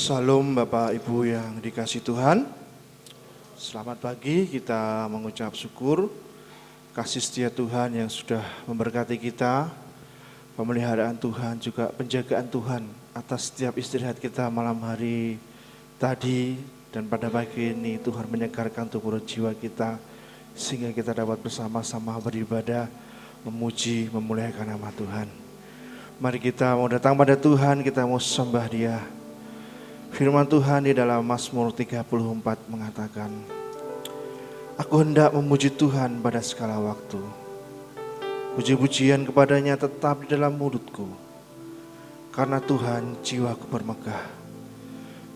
Salam Bapak Ibu yang dikasihi Tuhan. Selamat pagi, kita mengucap syukur kasih setia Tuhan yang sudah memberkati kita, pemeliharaan Tuhan juga penjagaan Tuhan atas setiap istirahat kita malam hari tadi dan pada pagi ini. Tuhan menyegarkan tubuh dan jiwa kita sehingga kita dapat bersama-sama beribadah, memuji, memuliakan nama Tuhan. Mari kita mau datang pada Tuhan, kita mau sembah Dia. Firman Tuhan di dalam Mazmur 34 mengatakan, Aku hendak memuji Tuhan pada segala waktu. Puji-pujian kepadanya tetap di dalam mulutku. Karena Tuhan jiwaku bermegah.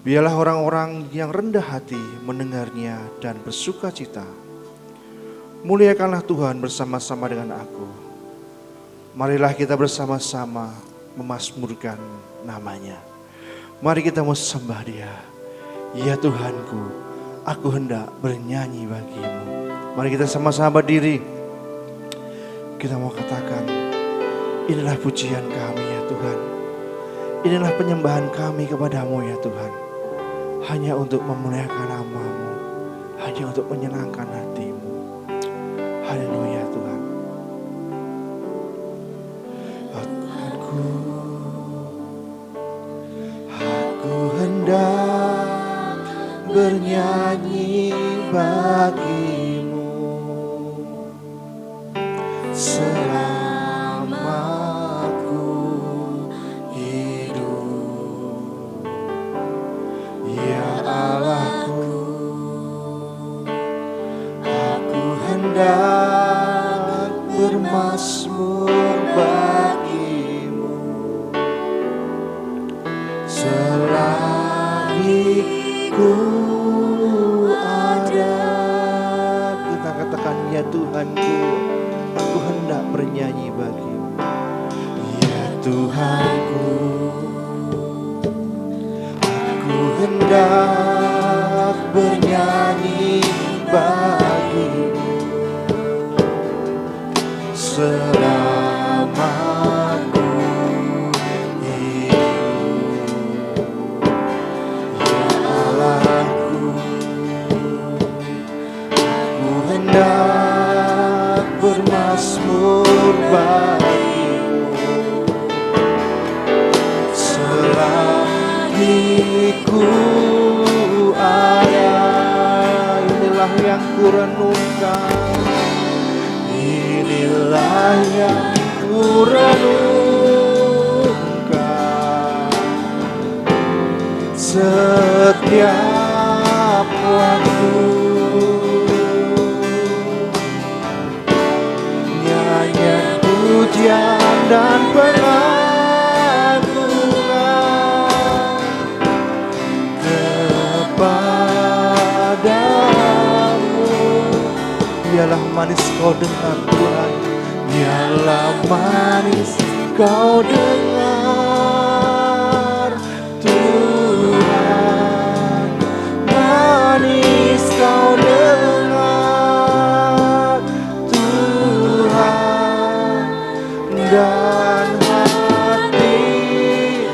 Biarlah orang-orang yang rendah hati mendengarnya dan bersuka cita. Muliakanlah Tuhan bersama-sama dengan aku. Marilah kita bersama-sama memazmurkan namanya. Mari kita mau sembah Dia. Ya Tuhanku, aku hendak bernyanyi bagimu. Mari kita sama-sama berdiri. Kita mau katakan, inilah pujian kami ya Tuhan. Inilah penyembahan kami kepadamu ya Tuhan. Hanya untuk memuliakan nama-Mu, hanya untuk menyenangkan hati-Mu. Haleluya Tuhan. Aku hendak bernyanyi bagimu selama aku hidup, ya Allahku. Aku hendak bermazmur bagimu selagi ku ada. Kita katakan, ya Tuhanku, aku hendak bernyanyi bagimu. Ya Tuhanku, aku hendak bernyanyi bagimu selama aku hidup, ya Allahku. Aku hendak bermazmur bagimu selagi ku ada. Inilah yang ku renungkan, inilah yang ku renungkan setiap waktu. Nyanyian pujian dan pengagungan kepadamu. Biarlah manis kau dengar Tuhan, biarlah manis kau dengar Tuhan, manis kau dengar Tuhan, dan hatiku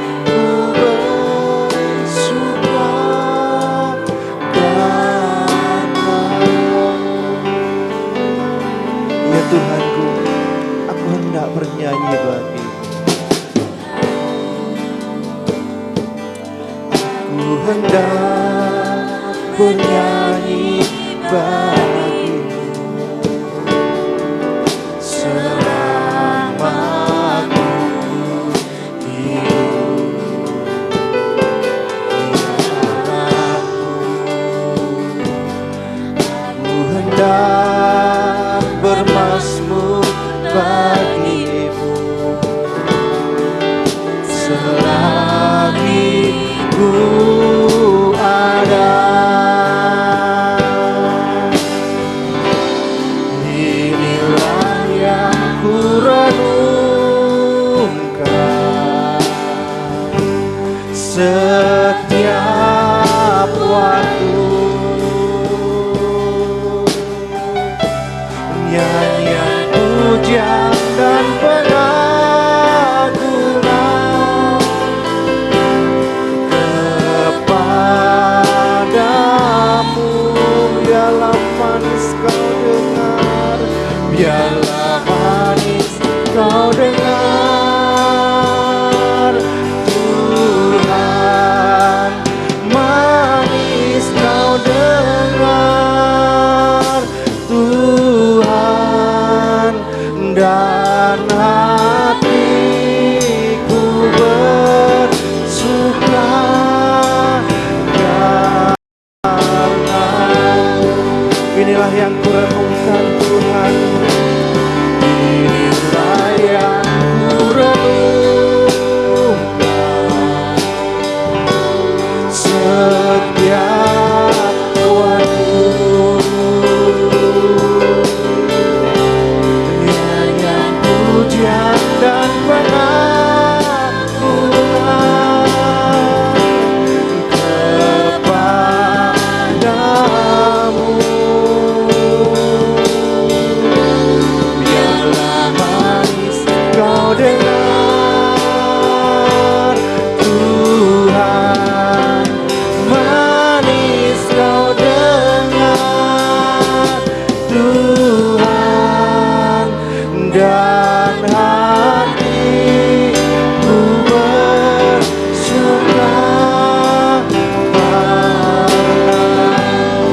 bersuka karena-Mu. Ya Tuhanku, aku hendak bernyanyi bagimu. Aku hendak bernyanyi bagimu selama aku hidup, ya aku hendak bermazmur bagimu selagi ku ada. Inilah yang ku renungkan setiap waktu. Nyanyian pujian dan pengagungan biarlah manis kau dengar. Tuhan, manis kau dengar. Tuhan, dan hatiku bersuka karena-Mu. Inilah yang kurenungkan Tuhan, inilah yang kurenungkan setiap waktu. Nyanyian pujian dan pengakuan kepadamu. Biarlah manis kau dengar. Tuhan, manis kau dengar. Tuhan, dan hatiku bersuka karena-Mu.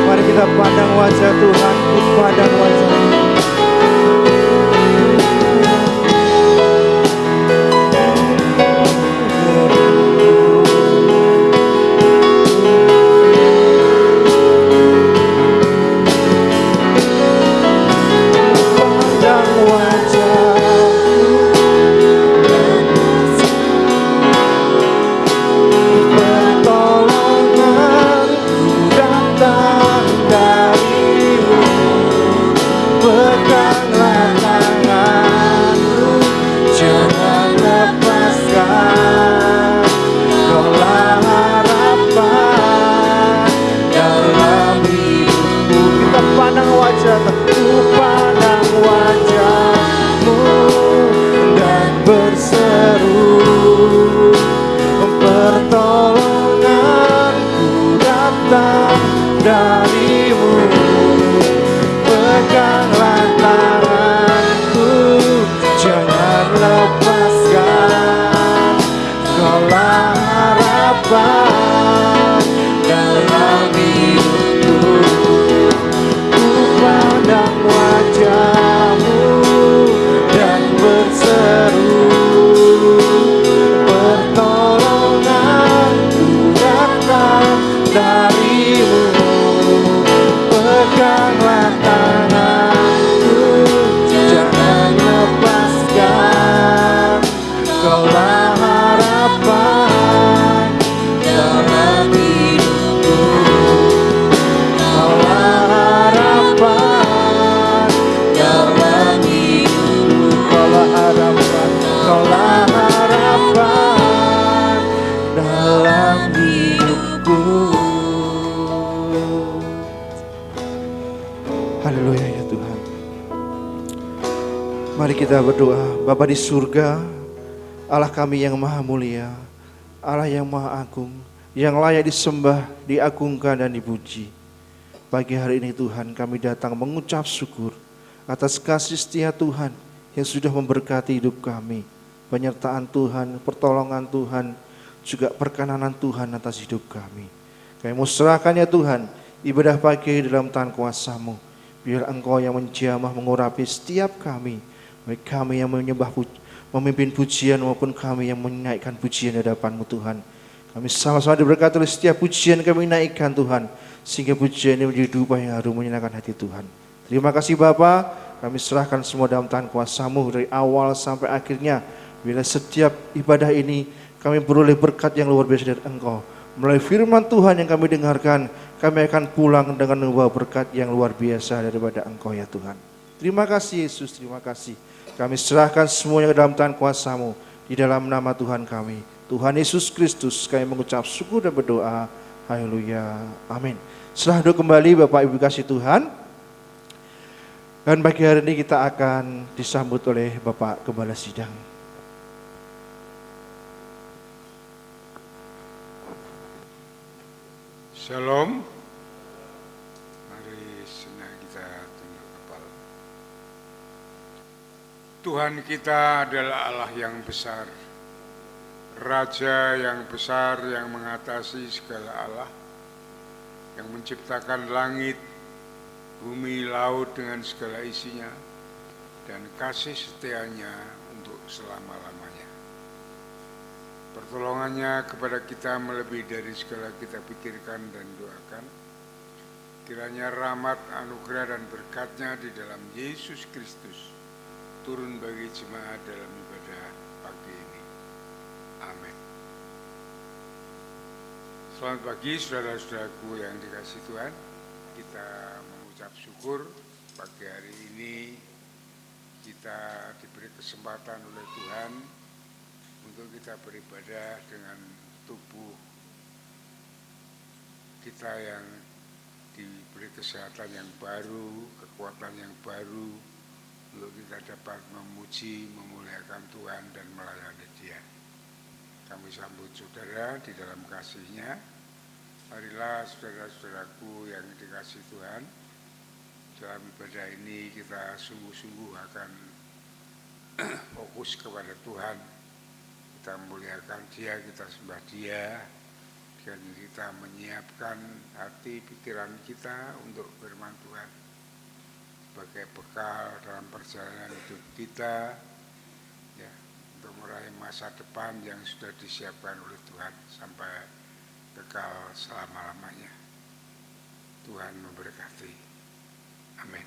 Mari kita pandang wajah Tuhan, pandang wajah Tuhan. Pandang wajah-Mu, pertolonganku datang dari-Mu. Peganglah tanganku, jangan lepaskan. Kaulah harapan dalam hidupku. Kita pandang wajah-Mu, pandang wajah-Mu dan berseru. Pertolonganku datang dari-Mu. Peganglah tanganku, jangan lepaskan. Kaulah harapan dalam hidupku. Ku pandang wajah-Mu dan berseru. Pertolonganku datang dari-Mu. Peganglah tanganku, jangan lepaskan. Kaulah harapan dalam hidupku. Kaulah harapan dalam hidupku. Kaulah harapan, kaulah harapan dalam hidupku. Haleluya ya Tuhan. Mari kita berdoa. Bapa di surga, Allah kami yang maha mulia, Allah yang maha agung, yang layak disembah, diagungkan dan dipuji. Pagi hari ini Tuhan, kami datang mengucap syukur atas kasih setia Tuhan yang sudah memberkati hidup kami. Penyertaan Tuhan, pertolongan Tuhan, juga perkenanan Tuhan atas hidup kami. Kami mau serahkan ya Tuhan, ibadah pagi dalam tangan kuasa-Mu. Biar Engkau yang menjamah mengurapi setiap kami, baik kami yang memimpin pujian maupun kami yang menaikkan pujian di hadapan-Mu Tuhan. Kami sama-sama diberkati oleh setiap pujian kami naikkan Tuhan, sehingga pujian ini menjadi dupa yang harum menyenangkan hati Tuhan. Terima kasih Bapa, kami serahkan semua dalam tangan kuasa-Mu dari awal sampai akhirnya. Bila setiap ibadah ini kami beroleh berkat yang luar biasa dari Engkau. Melalui firman Tuhan yang kami dengarkan, kami akan pulang dengan membawa berkat yang luar biasa daripada Engkau ya Tuhan. Terima kasih Yesus, terima kasih. Kami serahkan semuanya ke dalam tangan kuasa-Mu. Di dalam nama Tuhan kami, Tuhan Yesus Kristus, kami mengucap syukur dan berdoa. Haleluya, amin. Setelah doa kembali Bapak Ibu kasih Tuhan. Dan pagi hari ini kita akan disambut oleh Bapak Gembala Sidang. Shalom. Mari senang kita tunduk kepala. Tuhan kita adalah Allah yang besar, Raja yang besar yang mengatasi segala Allah, yang menciptakan langit, bumi, laut dengan segala isinya, dan kasih setianya untuk selama-lamanya. Pertolongannya kepada kita melebihi dari segala kita pikirkan dan doakan. Kiranya rahmat, anugerah, dan berkatnya di dalam Yesus Kristus turun bagi jemaat dalam ibadah pagi ini. Amin. Selamat pagi saudara-saudaraku yang dikasihi Tuhan. Kita mengucap syukur pagi hari ini kita diberi kesempatan oleh Tuhan untuk kita beribadah dengan tubuh kita yang diberi kesehatan yang baru, kekuatan yang baru, untuk kita dapat memuji, memuliakan Tuhan dan melayani Dia. Kami sambut saudara di dalam kasih-Nya. Marilah saudara-saudaraku yang dikasihi Tuhan, dalam ibadah ini kita sungguh-sungguh akan fokus kepada Tuhan. Kita memuliakan Dia, kita sembah Dia, dan kita menyiapkan hati pikiran kita untuk firman Tuhan sebagai bekal dalam perjalanan hidup kita, ya, untuk meraih masa depan yang sudah disiapkan oleh Tuhan sampai kekal selama-lamanya. Tuhan memberkati. Amin.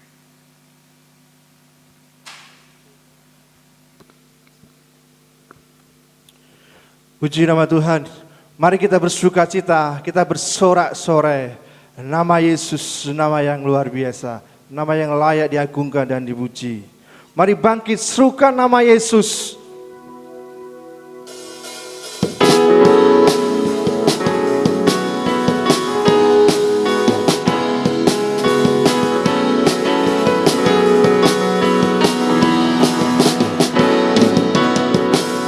Puji nama Tuhan. Mari kita bersuka cita, kita bersorak-sorai. Nama Yesus, nama yang luar biasa, nama yang layak diagungkan dan dipuji. Mari bangkit serukan nama Yesus.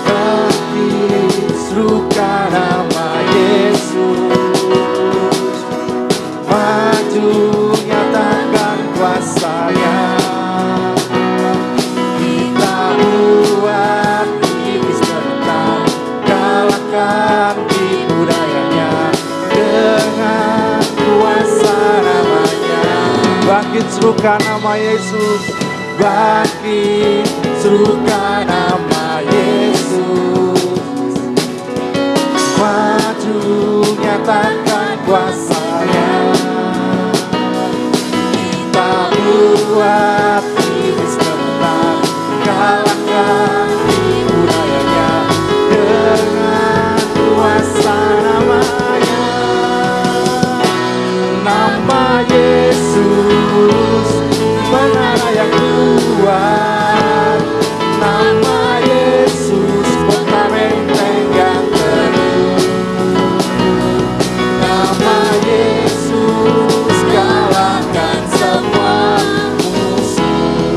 Bangkit serukan nama Yesus. Maju nyatakan kuasa-Nya. Kita buat iblis terbenam, kalahkan tipu dayanya dengan kuasa namanya. Bangkit serukan nama Yesus. Bangkit serukan nama Yesus. Maju nyatakan kuasa-Nya. Kita buat iblis terbenam, kalahkan tipu dayanya dengan kuasa namanya. Nama Yesus, menara yang kuat. Nama Yesus, kota benteng yang teguh. Nama Yesus, kalahkan semua musuh.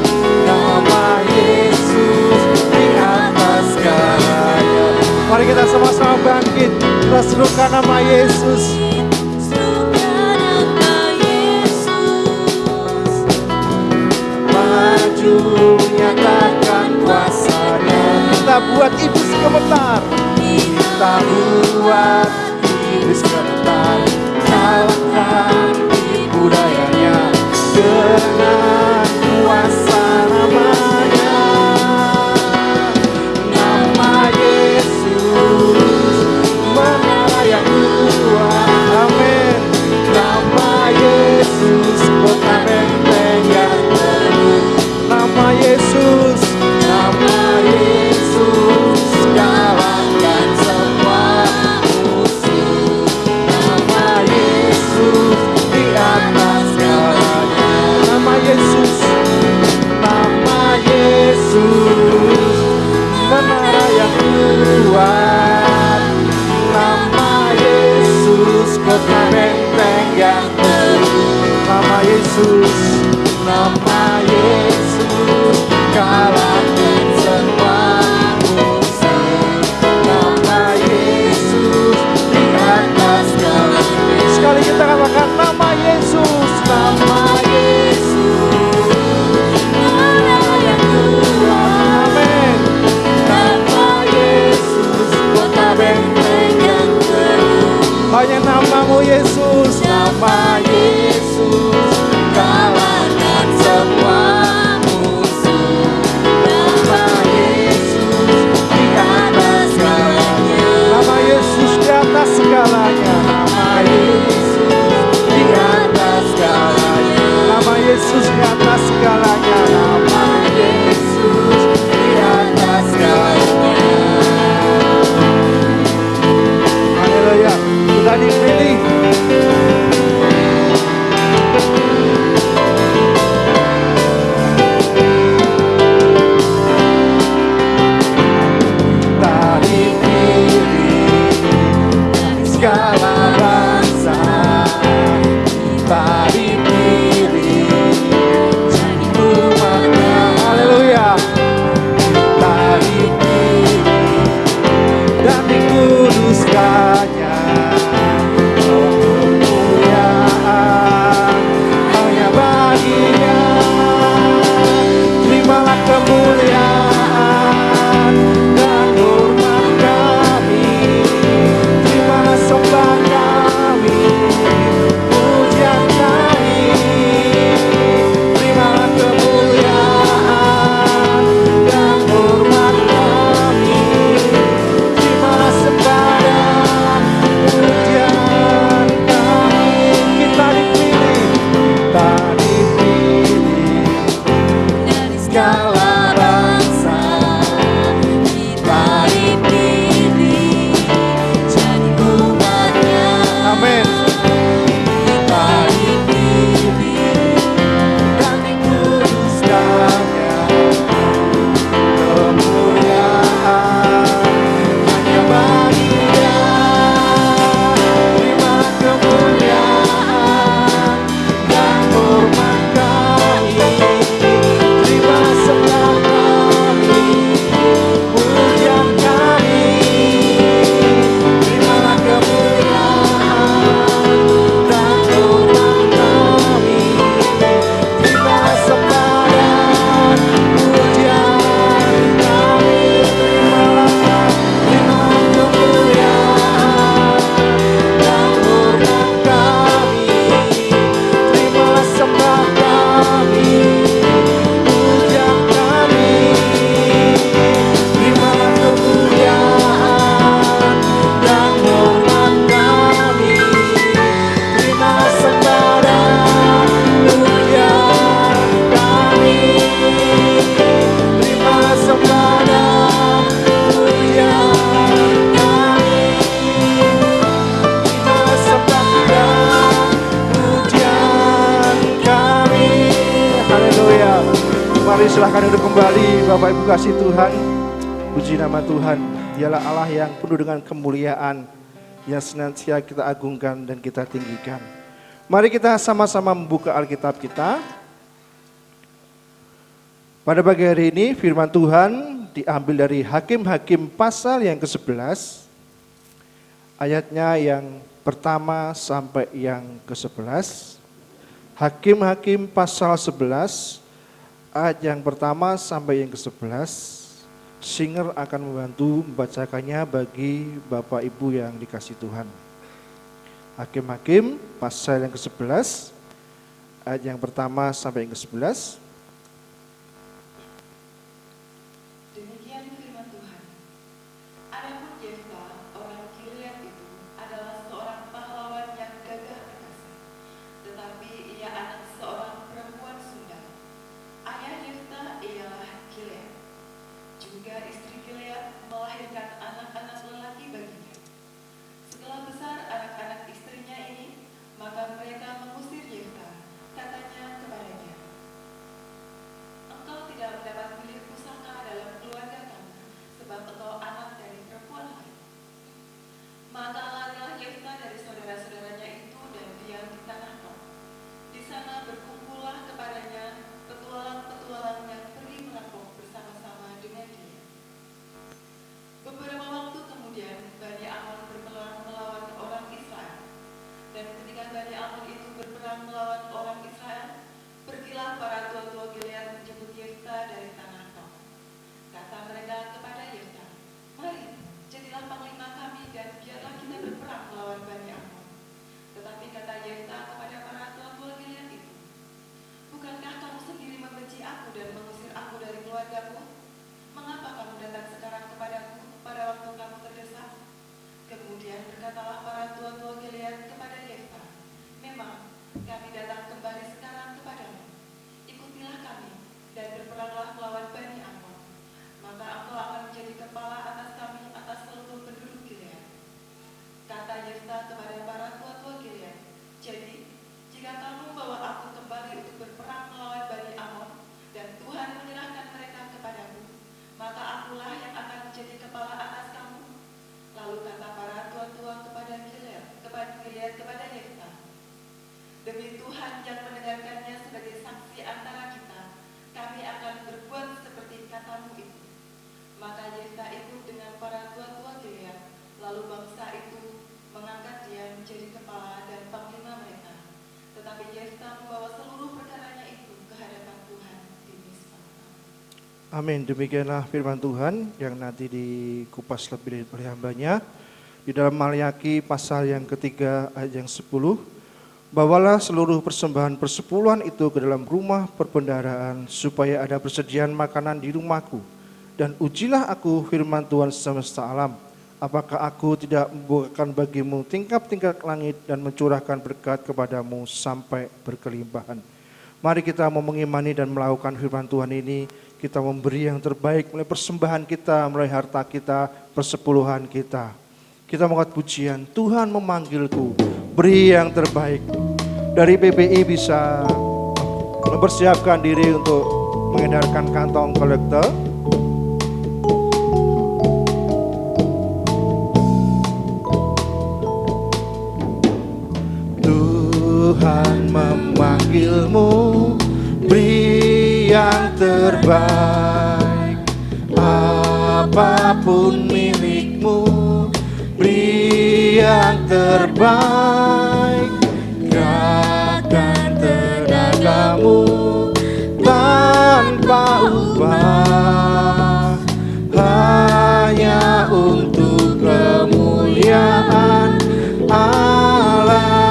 Nama Yesus, di atas segalanya. Mari kita sama-sama bangkit, kita serukan nama Yesus. Maju nyatakan kuasa-Nya. Kita buat iblis gemetar. Kita buat iblis gemetar, kalahkan tipu dayanya dengan kuasa namanya. Nama Yesus, menara yang kuat. Amin. Nama Yesus, kota benteng yang teguh. Nama Yesus, nama Yesus, kalahkan semua musuh. Nama Yesus, di atas segalanya. Nama Yesus, Yesus di atas segalanya. Nama Yesus di atas segalanya. Haleluya. Sudah dipilih. Segala bangsa kita dipilih jadi umatnya. Haleluya. Kita dipilih dan dikuduskannya. Kemuliaan hanya baginya. Terimalah kemuliaan dan hormat kami. Terimalah sembah kami, pujian kami. Terimalah kemuliaan dan hormat kami. Terimalah sembah dan pujian kami. Kita dipilih dari segala bangsa. Kita dipilih jadi umatnya. Amin. Kita dipilih dan dikuduskannya. Kemuliaan hanya baginya. Terima kemuliaan dan hormat kami. Terima sembah kami, pujian kami. Terimalah kemuliaan dan hormat kami. Terimalah sembah dan pujian kami. Terimalah kemuliaan dan hormat kami. Terimalah sembah kami, pujian kami. Terimalah kemuliaan dan hormat kami. Terimalah sembah dan pujian kami. Terimalah sembah dan pujian kami. Terimalah sembah dan pujian kami. Haleluya. Mari silahkan duduk kembali Bapak Ibu kasih Tuhan. Puji nama Tuhan. Dialah Allah yang penuh dengan kemuliaan, yang senantiasa kita agungkan dan kita tinggikan. Mari kita sama-sama membuka Alkitab kita. Pada pagi hari ini firman Tuhan diambil dari Hakim-Hakim pasal yang ke-11. Ayatnya yang pertama sampai yang ke-11. Hakim-Hakim pasal 11 ayat yang pertama sampai yang ke-11. Singer akan membantu membacakannya bagi Bapak Ibu yang dikasih Tuhan. Hakim-Hakim pasal yang ke-11 ayat yang pertama sampai yang ke-11. Demikian firman Tuhan. Adapun Yefta, orang Gilead itu adalah seorang pahlawan yang gagah perkasa, tetapi ia anak seorang perempuan Sunda. Ayah Yefta ialah Gilead. Juga istri Gilead melahirkan anak-anak lelaki baginya. Setelah besar anak-anak istrinya ini, maka mereka mengusir Yefta. Katanya kepadanya, "Engkau tidak mendapat milik pusaka dalam keluarga kamu, sebab engkau anak dari perempuan lain." Maka larilah Yefta dari saudara-saudaranya itu dan diam di tanah Nom. Di sana berkumpullah kepadanya petualang-petualang yang pergi merampok bersama-sama dengan dia. Beberapa waktu kemudian Bani Amon berperang melawan orang Israel. Dan ketika Bani Amon itu berperang melawan orang Israel, membawa seluruh perkaranya itu ke hadapan Tuhan di Mispa. Amin. Demikianlah firman Tuhan yang nanti dikupas lebih oleh hambanya. Di dalam Maliaki pasal yang ketiga ayat yang 10. Bawalah seluruh persembahan persepuluhan itu ke dalam rumah perbendaharaan supaya ada persediaan makanan di rumahku. Dan ujilah aku firman Tuhan semesta alam. Apakah aku tidak membukakan bagimu tingkap-tingkap langit dan mencurahkan berkat kepadamu sampai berkelimpahan. Mari kita mau mengimani dan melakukan firman Tuhan ini. Kita memberi yang terbaik mulai persembahan kita, mulai harta kita, persepuluhan kita. Kita mengangkat pujian, Tuhan memanggilku, beri yang terbaik. Dari PPI bisa mempersiapkan diri untuk mengedarkan kantong kolektor. Tuhan memanggilmu, beri yang terbaik. Apapun milikmu, beri yang terbaik. Gerakan tenagamu tanpa upah, hanya untuk kemuliaan Allah.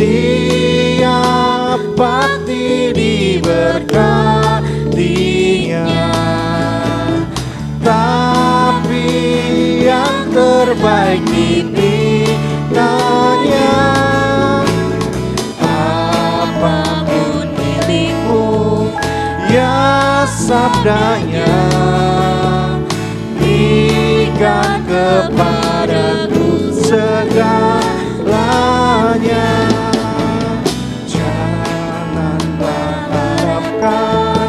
Tiap pasti diberkatinya, tapi yang terbaik dimintanya. Apapun milikmu, ya sabdanya, berikan kepadaku segalanya. Janganlah harapkan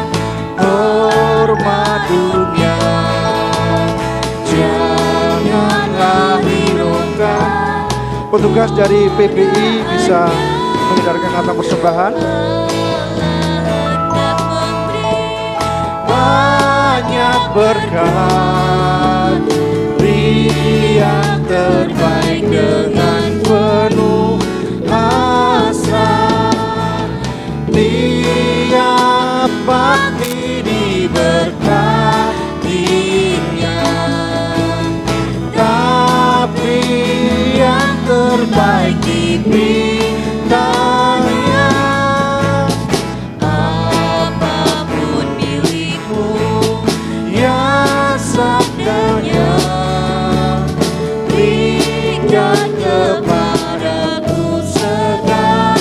hormat dunia, janganlah hiraukan. Petugas dari PPI bisa mengedarkan kantong persembahan. Banyak berkat, beri yang terbaik dengan penuh asa. Tiap pasti diberkatinya, tapi yang terbaik dimintanya. Apapun milikmu, ya sabdanya, berikan kepadaku segalanya.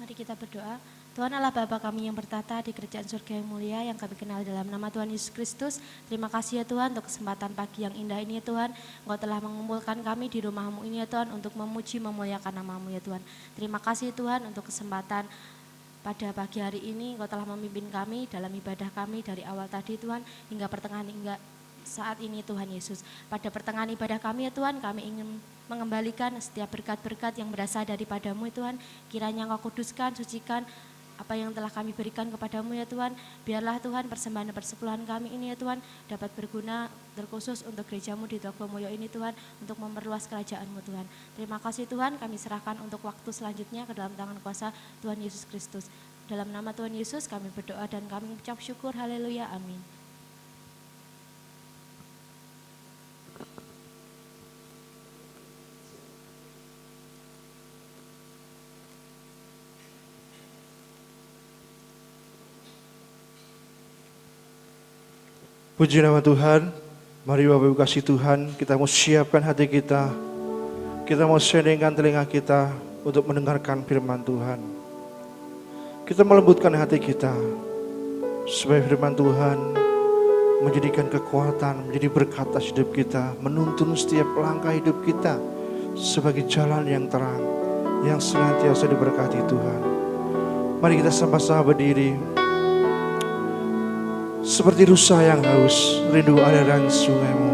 Mari kita berdoa. Tuhan Allah Bapa kami yang bertata di kerajaan surga yang mulia yang kami kenal dalam nama Tuhan Yesus Kristus. Terima kasih ya Tuhan untuk kesempatan pagi yang indah ini ya Tuhan. Engkau telah mengumpulkan kami di rumah-Mu ini ya Tuhan untuk memuji memuliakan nama-Mu ya Tuhan. Terima kasih Tuhan untuk kesempatan pada pagi hari ini Engkau telah memimpin kami dalam ibadah kami dari awal tadi Tuhan hingga pertengahan hingga saat ini Tuhan Yesus. Pada pertengahan ibadah kami ya Tuhan, kami ingin mengembalikan setiap berkat-berkat yang berasal daripada-Mu ya Tuhan. Kiranya Engkau kuduskan, sucikan apa yang telah kami berikan kepadamu ya Tuhan. Biarlah Tuhan persembahan persepuluhan kami ini ya Tuhan dapat berguna terkhusus untuk gereja-Mu di Toglomoyo ini Tuhan, untuk memperluas kerajaan-Mu Tuhan. Terima kasih Tuhan, kami serahkan untuk waktu selanjutnya ke dalam tangan kuasa Tuhan Yesus Kristus. Dalam nama Tuhan Yesus kami berdoa dan kami mengucap syukur. Haleluya, amin. Puji nama Tuhan. Mari Bapak Ibu kasih Tuhan, kita mau siapkan hati kita. Kita mau sendingkan telinga kita untuk mendengarkan firman Tuhan. Kita melembutkan hati kita supaya firman Tuhan menjadikan kekuatan, menjadi berkat atas hidup kita, menuntun setiap langkah hidup kita sebagai jalan yang terang, yang senantiasa diberkati Tuhan. Mari kita sama-sama berdiri. Seperti rusa yang haus, rindu aliran sungai-Mu.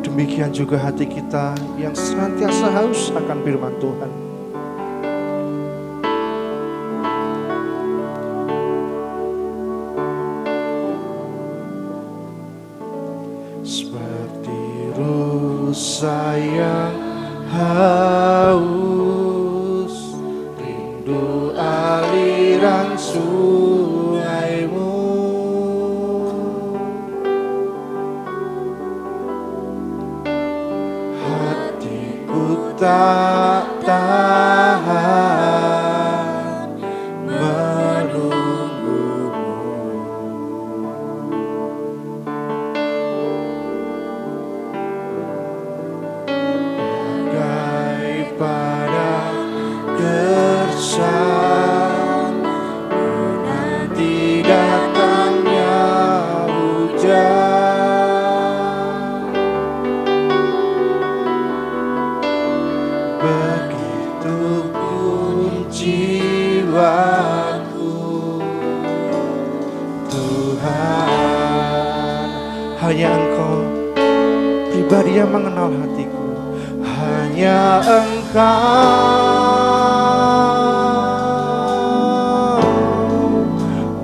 Demikian juga hati kita yang senantiasa haus akan firman Tuhan. Seperti rusa yang haus, rindu aliran sungai-Mu. Tak tahan menunggu-Mu, bagai padang gersang menanti datangnya hujan. Jiwaku Tuhan, hanya Engkau pribadi yang mengenal hatiku. Hanya Engkau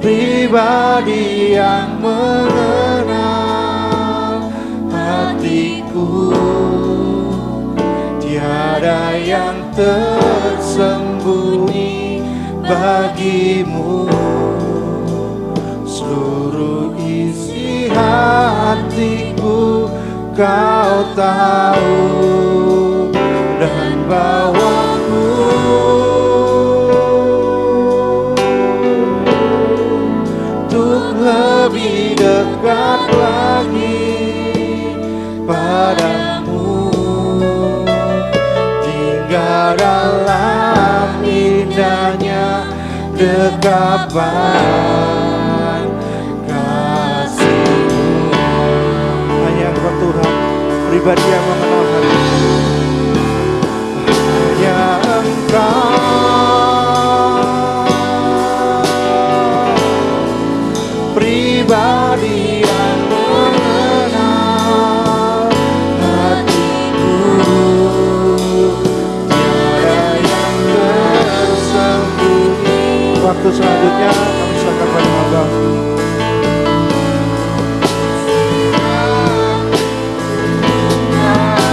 pribadi yang mengenal hatiku. Tiada yang tersembunyi bagi-Mu, seluruh isi hatiku Kau tahu, dan bawaku untuk lebih dekat lagi padamu, tinggal dalam indahnya dekapan kasih-Mu. Hanya Engkau Tuhan pribadi yang mengenal hatiku. Hanya Engkau pribadi yang mengenal hatiku. Tiada yang tersembunyi. Waktu selanjutnya kami serahkan pada Hamba. Hanya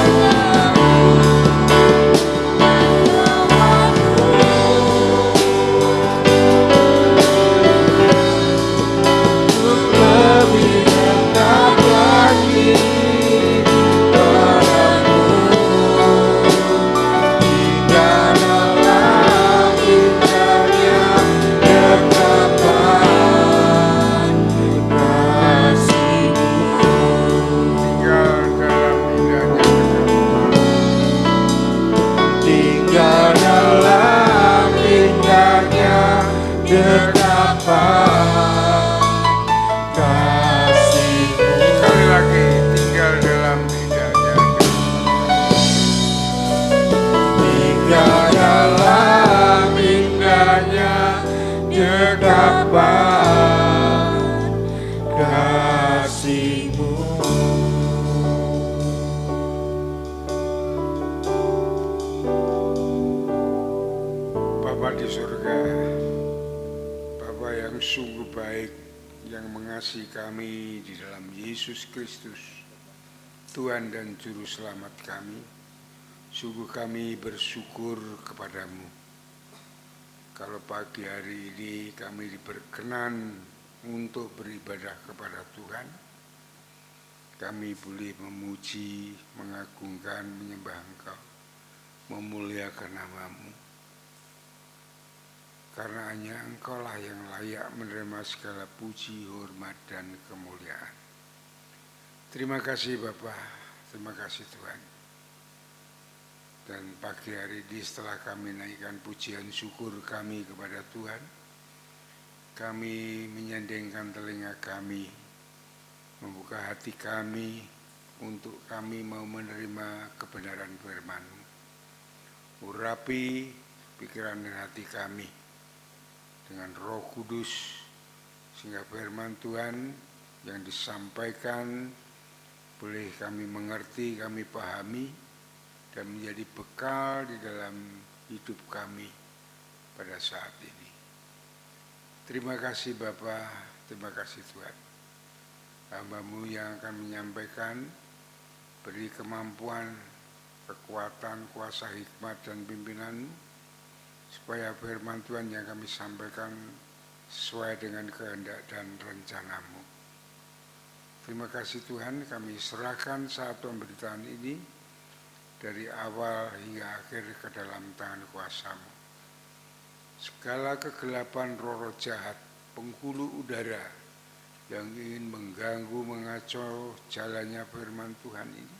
sungguh baik yang mengasihi kami di dalam Yesus Kristus, Tuhan dan Juru Selamat kami. Sungguh kami bersyukur kepadamu. Kalau pagi hari ini kami diberkenan untuk beribadah kepada Tuhan, kami boleh memuji, mengagungkan, menyembah Engkau, memuliakan nama-Mu. Karena hanya Engkau lah yang layak menerima segala puji, hormat, dan kemuliaan. Terima kasih Bapa, terima kasih Tuhan. Dan pagi hari ini setelah kami naikkan pujian syukur kami kepada Tuhan, kami menyandingkan telinga kami, membuka hati kami untuk kami mau menerima kebenaran firman-Mu. Urapi pikiran dan hati kami dengan Roh Kudus, sehingga firman Tuhan yang disampaikan boleh kami mengerti, kami pahami, dan menjadi bekal di dalam hidup kami pada saat ini. Terima kasih Bapa, terima kasih Tuhan. Hamba-Mu yang akan menyampaikan, beri kemampuan, kekuatan, kuasa, hikmat, dan pimpinan-Mu, supaya firman Tuhan yang kami sampaikan sesuai dengan kehendak dan rencana-Mu. Terima kasih Tuhan, kami serahkan saat pemberitaan ini dari awal hingga akhir ke dalam tangan kuasa-Mu. Segala kegelapan roh-roh jahat, penghulu udara yang ingin mengganggu, mengacau jalannya firman Tuhan ini,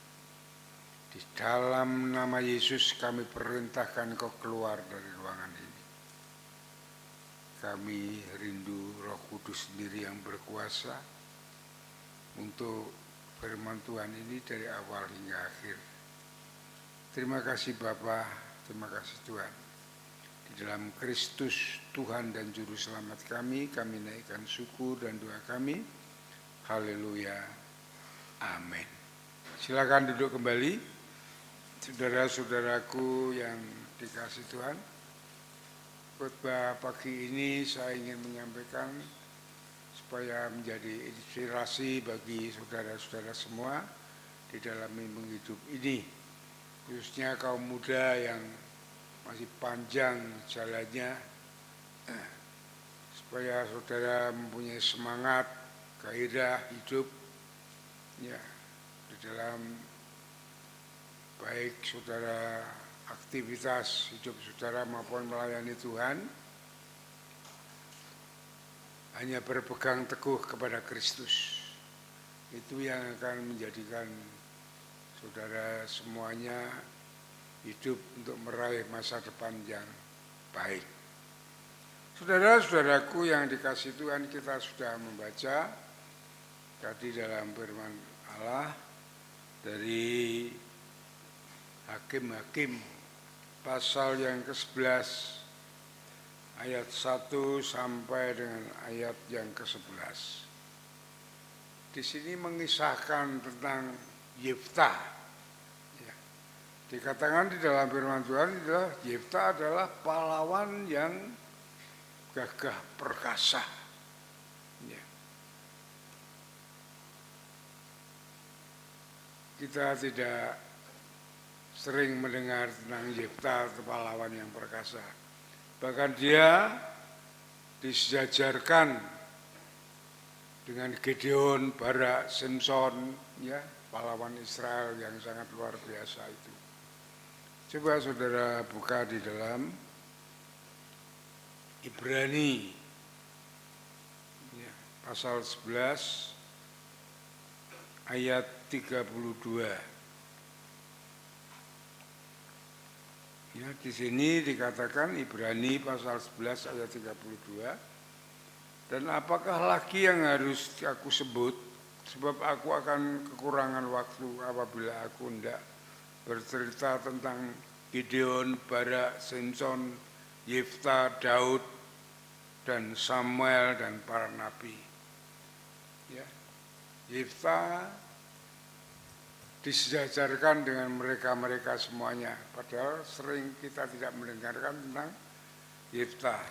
di dalam nama Yesus kami perintahkan Kau keluar dari ruangan ini. Kami rindu Roh Kudus sendiri yang berkuasa untuk firman Tuhan ini dari awal hingga akhir. Terima kasih Bapa, terima kasih Tuhan. Di dalam Kristus Tuhan dan Juru Selamat kami naikkan syukur dan doa kami. Haleluya. Amin. Silakan duduk kembali. Saudara-saudaraku yang dikasihi Tuhan, khotbah pagi ini saya ingin menyampaikan supaya menjadi inspirasi bagi saudara-saudara semua di dalam hidup ini, khususnya kaum muda yang masih panjang jalannya, supaya saudara mempunyai semangat, gairah hidup ya, di dalam baik saudara aktivitas hidup saudara maupun melayani Tuhan, hanya berpegang teguh kepada Kristus. Itu yang akan menjadikan saudara semuanya hidup untuk meraih masa depan yang baik. Saudara-saudaraku yang dikasihi Tuhan, kita sudah membaca tadi dalam firman Allah dari Hakim-Hakim pasal yang ke-11 ayat 1 sampai dengan ayat yang ke-11. Di sini mengisahkan tentang Yeftah. Ya. Dikatakan di dalam firman Tuhan adalah Yeftah adalah pahlawan yang gagah perkasa. Ya. Kita tidak sering mendengar tentang Yeftah, pahlawan yang perkasa. Bahkan dia disejajarkan dengan Gideon, Barak, Simpson, ya, pahlawan Israel yang sangat luar biasa itu. Coba saudara buka di dalam Ibrani, ya, pasal 11 ayat 32. Ya, di sini dikatakan Ibrani pasal 11 ayat 32. Dan apakah lagi yang harus aku sebut, sebab aku akan kekurangan waktu apabila aku hendak bercerita tentang Gideon, Barak, Simpson, Yeftah, Daud, dan Samuel dan para nabi. Ya. Yeftah disejajarkan dengan mereka-mereka semuanya, padahal sering kita tidak mendengarkan tentang Yeftah.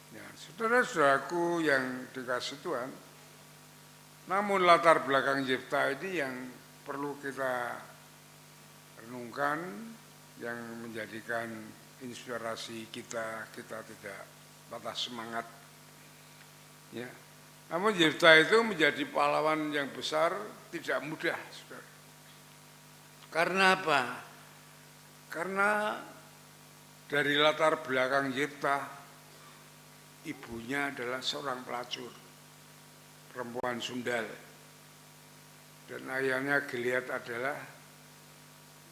Ya, saudara-saudaraku yang dikasih Tuhan, namun latar belakang Yefta ini yang perlu kita renungkan, yang menjadikan inspirasi kita tidak patah semangat. Ya. Namun Yefta itu menjadi pahlawan yang besar tidak mudah, saudara. Karena apa? Karena dari latar belakang Yefta, ibunya adalah seorang pelacur, perempuan Sundal, dan ayahnya Gilead adalah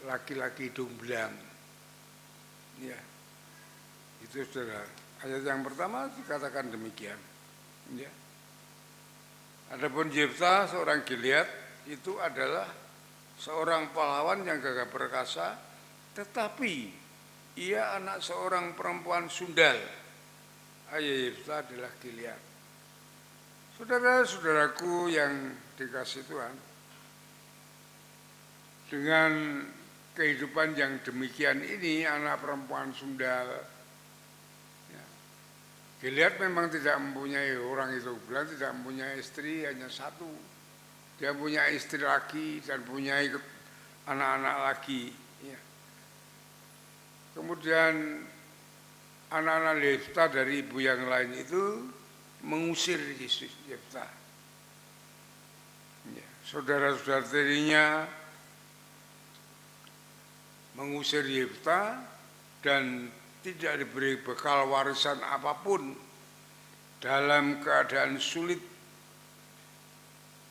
laki-laki Dumblang. Ya, itu saudara. Ayat yang pertama dikatakan demikian. Ya. Adapun Yefta seorang Gilead itu adalah seorang pahlawan yang gagah perkasa, tetapi ia anak seorang perempuan Sundal. Ayah Yefta adalah Gilead. Saudara-saudaraku yang dikasih Tuhan, dengan kehidupan yang demikian ini, anak perempuan Sundal, ya, Gilead memang tidak mempunyai, orang itu bilang tidak mempunyai istri, hanya satu. Dia punya istri lagi dan punya anak-anak lagi. Ya. Kemudian anak-anak Yefta dari ibu yang lain itu mengusir Yefta. Ya. Saudara-saudara tirinya mengusir Yefta dan tidak diberi bekal warisan apapun. Dalam keadaan sulit,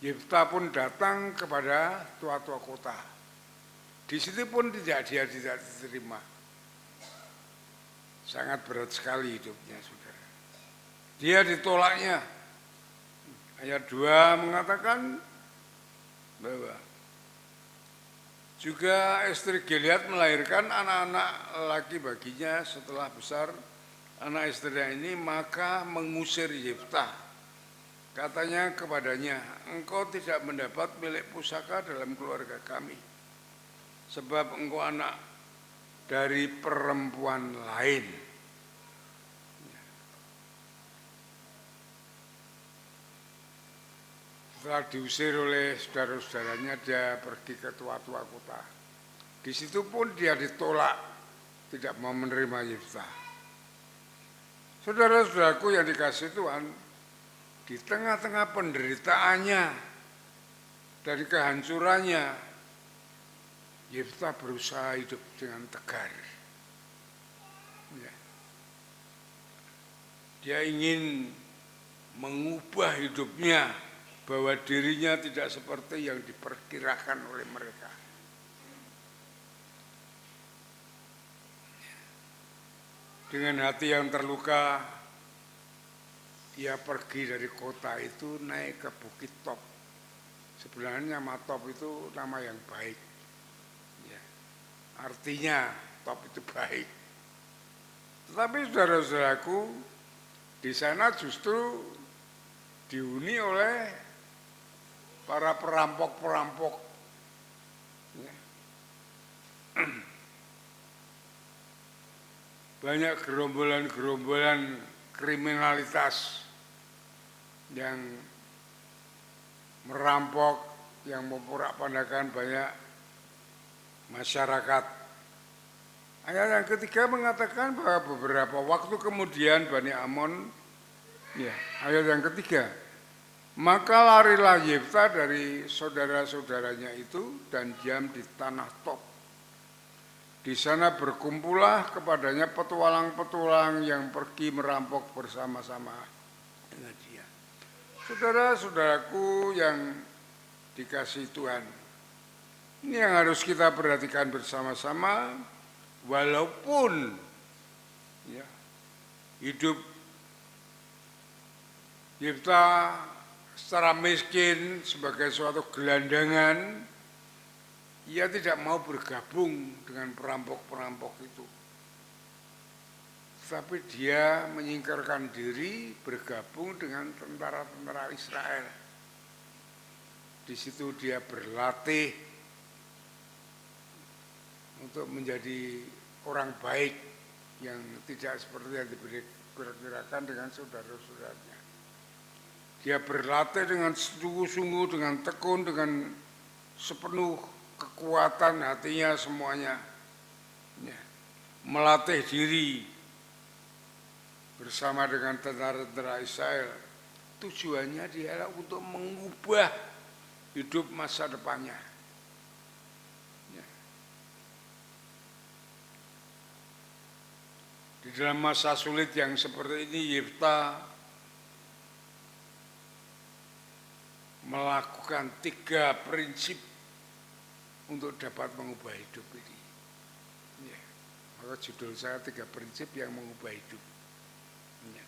Yefta pun datang kepada tua-tua kota. Di situ pun dia tidak diterima. Sangat berat sekali hidupnya, saudara. Dia ditolaknya. Ayat 2 mengatakan bahwa juga istri Gilead melahirkan anak-anak laki baginya setelah besar anak istrinya ini, maka mengusir Yefta. Katanya kepadanya, engkau tidak mendapat milik pusaka dalam keluarga kami, sebab engkau anak dari perempuan lain. Setelah diusir oleh saudara-saudaranya, dia pergi ke tua-tua kota. Di situ pun dia ditolak, tidak mau menerima Yefta. Saudara-saudaraku yang dikasih Tuhan, di tengah-tengah penderitaannya, dari kehancurannya, Yefta berusaha hidup dengan tegar. Ya. Dia ingin mengubah hidupnya, bahwa dirinya tidak seperti yang diperkirakan oleh mereka. Dengan hati yang terluka, ia pergi dari kota itu naik ke Bukit Top. Sebenarnya nama Top itu nama yang baik. Ya. Artinya Top itu baik. Tetapi saudara-saudaraku, di sana justru dihuni oleh para perampok-perampok. Ya. Banyak gerombolan-gerombolan kriminalitas yang merampok, yang memporak-pandakan banyak masyarakat. Ayat yang ketiga mengatakan bahwa beberapa waktu kemudian Bani Amon, ya, ayat yang ketiga, maka larilah Yefta dari saudara-saudaranya itu dan diam di tanah Top. Di sana berkumpullah kepadanya petualang-petualang yang pergi merampok bersama-sama dengan dia. Saudara-saudaraku yang dikasihi Tuhan, ini yang harus kita perhatikan bersama-sama, walaupun ya, hidup Yefta secara miskin sebagai suatu gelandangan, ia tidak mau bergabung dengan perampok-perampok itu. Tapi dia menyingkirkan diri, bergabung dengan tentara-tentara Israel. Di situ dia berlatih untuk menjadi orang baik yang tidak seperti yang diperkirakan dengan saudara-saudaranya. Dia berlatih dengan sungguh-sungguh, dengan tekun, dengan sepenuh kekuatan hatinya semuanya. Ya. Melatih diri bersama dengan tentara-tentara Israel. Tujuannya dia untuk mengubah hidup masa depannya. Ya. Di dalam masa sulit yang seperti ini, Yefta melakukan 3 prinsip untuk dapat mengubah hidup ini. Ya. Maka judul saya 3 prinsip yang mengubah hidup. Ya.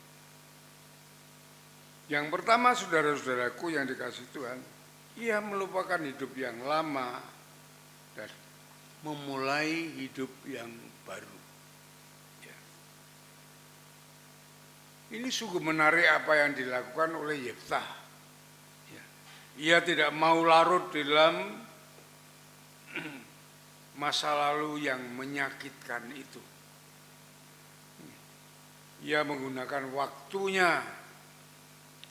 Yang pertama, saudara-saudaraku yang dikasihi Tuhan, ia melupakan hidup yang lama dan memulai hidup yang baru. Ya. Ini sungguh menarik apa yang dilakukan oleh Yefta. Ya. Ia tidak mau larut di dalam masa lalu yang menyakitkan itu. Ia menggunakan waktunya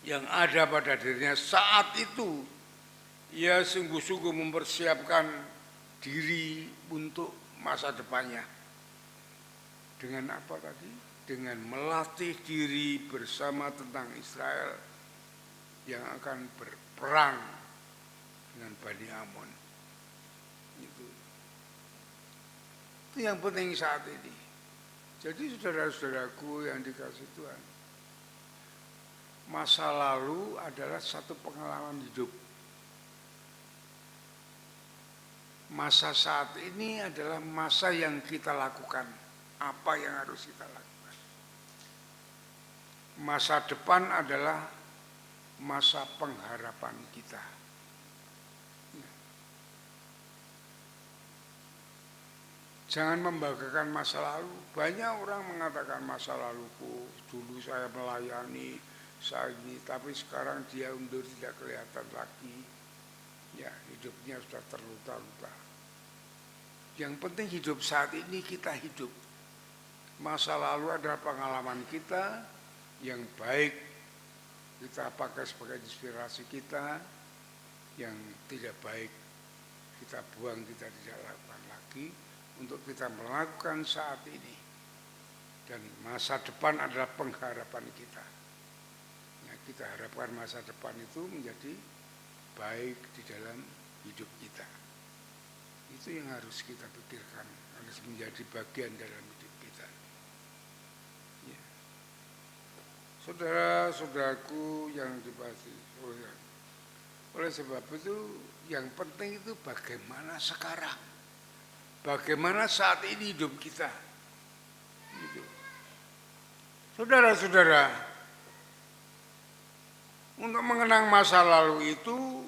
yang ada pada dirinya saat itu. Ia sungguh-sungguh mempersiapkan diri untuk masa depannya. Dengan apa tadi? Dengan melatih diri bersama tentang Israel yang akan berperang dengan Bani Amon. Itu yang penting saat ini. Jadi saudara-saudaraku yang dikasihi Tuhan, masa lalu adalah satu pengalaman hidup. Masa saat ini adalah masa yang kita lakukan, apa yang harus kita lakukan. Masa depan adalah masa pengharapan kita. Jangan membanggakan masa lalu. Banyak orang mengatakan masa laluku, dulu saya melayani, saya ini, tapi sekarang dia undur tidak kelihatan lagi. Ya, hidupnya sudah terluka-luka. Yang penting hidup saat ini kita hidup. Masa lalu adalah pengalaman kita yang baik, kita pakai sebagai inspirasi kita. Yang tidak baik kita buang, kita tidak lakukan lagi. Untuk kita melakukan saat ini. Dan masa depan adalah pengharapan kita. Ya, kita harapkan masa depan itu menjadi baik di dalam hidup kita. Itu yang harus kita pikirkan, harus menjadi bagian dalam hidup kita. Ya. Saudara-saudaraku yang dikasihi, oleh sebab itu yang penting itu bagaimana sekarang. Bagaimana saat ini hidup kita. Gitu. Saudara-saudara, untuk mengenang masa lalu itu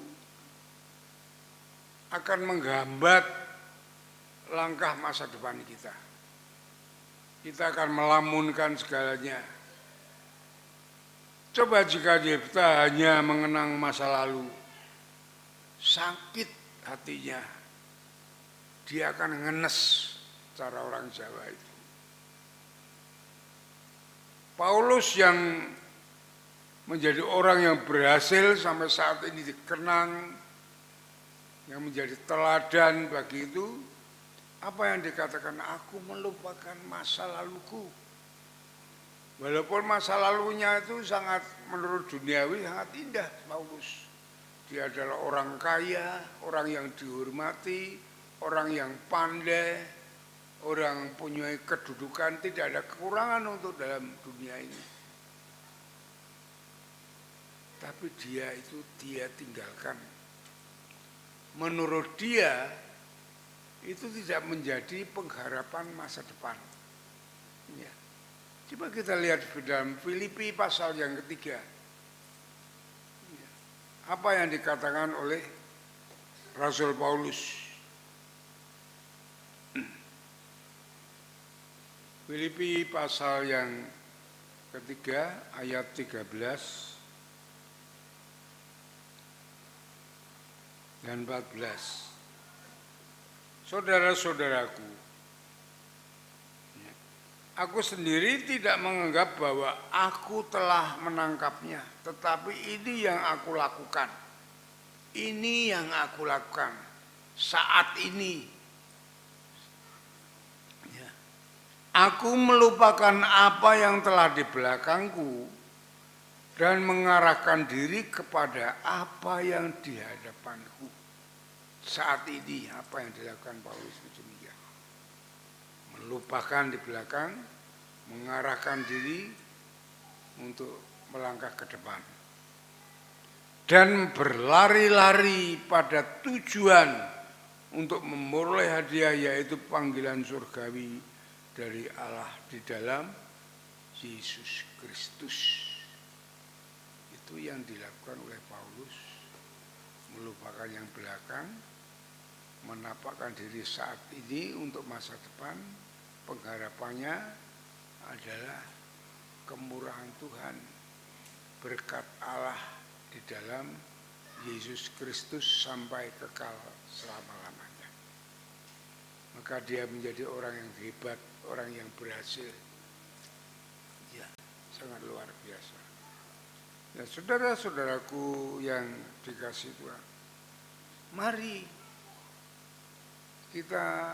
akan menghambat langkah masa depan kita. Kita akan melamunkan segalanya. Coba jika Yefta hanya mengenang masa lalu, sakit hatinya. Dia akan ngenes, cara orang Jawa itu. Paulus yang menjadi orang yang berhasil sampai saat ini dikenang, yang menjadi teladan bagi itu, apa yang dikatakan, aku melupakan masa laluku. Walaupun masa lalunya itu sangat, menurut duniawi sangat indah, Paulus. Dia adalah orang kaya, orang yang dihormati, orang yang pandai, orang punya kedudukan, tidak ada kekurangan untuk dalam dunia ini. Tapi dia tinggalkan. Menurut dia, itu tidak menjadi pengharapan masa depan. Ya. Coba kita lihat di dalam Filipi pasal yang ketiga. Ya. Apa yang dikatakan oleh Rasul Paulus. Filipi pasal yang ketiga ayat 13 dan 14. Saudara-saudaraku, Aku sendiri tidak menganggap bahwa aku telah menangkapnya, tetapi ini yang aku lakukan. Ini yang aku lakukan saat ini. Ya. Aku melupakan apa yang telah di belakangku dan mengarahkan diri kepada apa yang di hadapanku. Saat ini apa yang dilakukan Paulus itu demikian. Melupakan di belakang, mengarahkan diri untuk melangkah ke depan. Dan berlari-lari pada tujuan untuk memperoleh hadiah, yaitu panggilan surgawi dari Allah di dalam Yesus Kristus. Itu yang dilakukan oleh Paulus. Melupakan yang belakang, menapakkan diri saat ini untuk masa depan. Pengharapannya adalah kemurahan Tuhan, berkat Allah di dalam Yesus Kristus sampai kekal selama-lamanya. Maka dia menjadi orang yang hebat, orang yang berhasil. Ya, sangat luar biasa. Ya, saudara-saudaraku yang dikasihi Tuhan, mari kita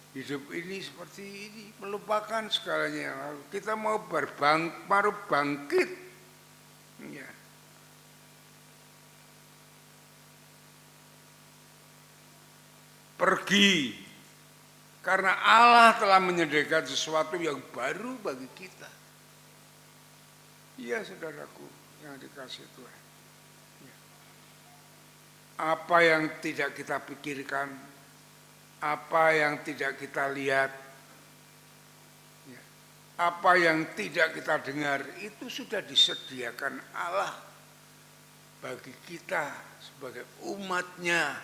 hidup ini seperti ini, melupakan segalanya yang lalu. Kita mau bangkit. Ya. Pergi. Karena Allah telah menyediakan sesuatu yang baru bagi kita. Iya, saudaraku yang dikasihi Tuhan. Ya. Apa yang tidak kita pikirkan, apa yang tidak kita lihat, ya, apa yang tidak kita dengar, itu sudah disediakan Allah bagi kita sebagai umatnya,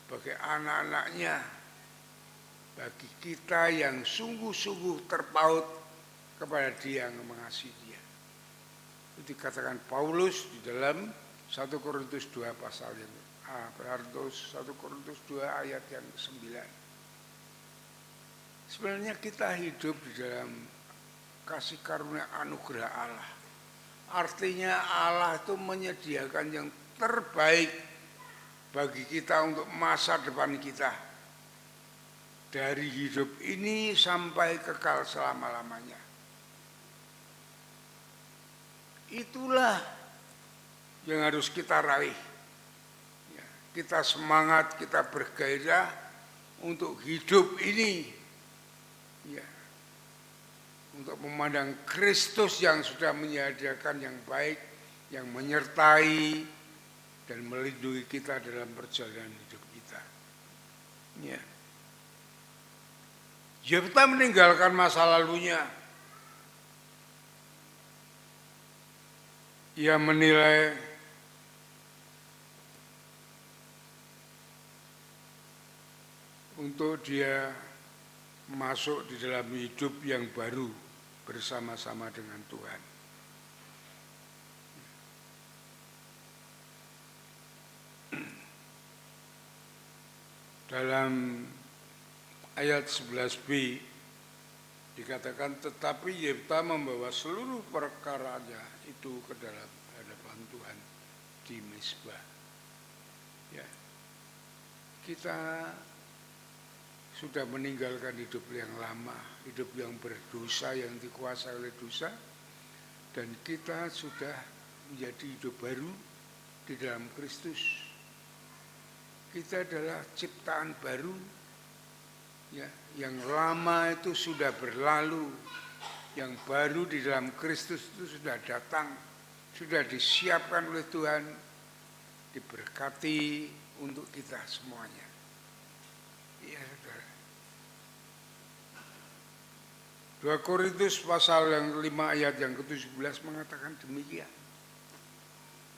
sebagai anak-anaknya, bagi kita yang sungguh-sungguh terpaut kepada Dia yang mengasihi Dia. Itu dikatakan Paulus di dalam 1 Korintus 2 pasal yang 1 Korintus 2 ayat yang 9. Sebenarnya kita hidup di dalam kasih karunia anugerah Allah. Artinya Allah itu menyediakan yang terbaik bagi kita untuk masa depan kita. Dari hidup ini sampai kekal selama-lamanya. Itulah yang harus kita raih. Kita semangat, kita bergairah untuk hidup ini, ya, untuk memandang Kristus yang sudah menyediakan yang baik, yang menyertai dan melindungi kita dalam perjalanan hidup kita. Ya. Yefta meninggalkan masa lalunya. Ia menilai untuk dia masuk di dalam hidup yang baru bersama-sama dengan Tuhan. Dalam ayat 11b dikatakan, tetapi Yefta membawa seluruh perkaranya itu ke dalam hadapan Tuhan di Mizpah. Ya. Kita sudah meninggalkan hidup yang lama, hidup yang berdosa, yang dikuasai oleh dosa, dan kita sudah menjadi hidup baru di dalam Kristus. Kita adalah ciptaan baru, ya, yang lama itu sudah berlalu, yang baru di dalam Kristus itu sudah datang, sudah disiapkan oleh Tuhan, diberkati untuk kita semuanya. Iya, saudara. 2 Korintus pasal yang 5 ayat yang ke-17 mengatakan demikian.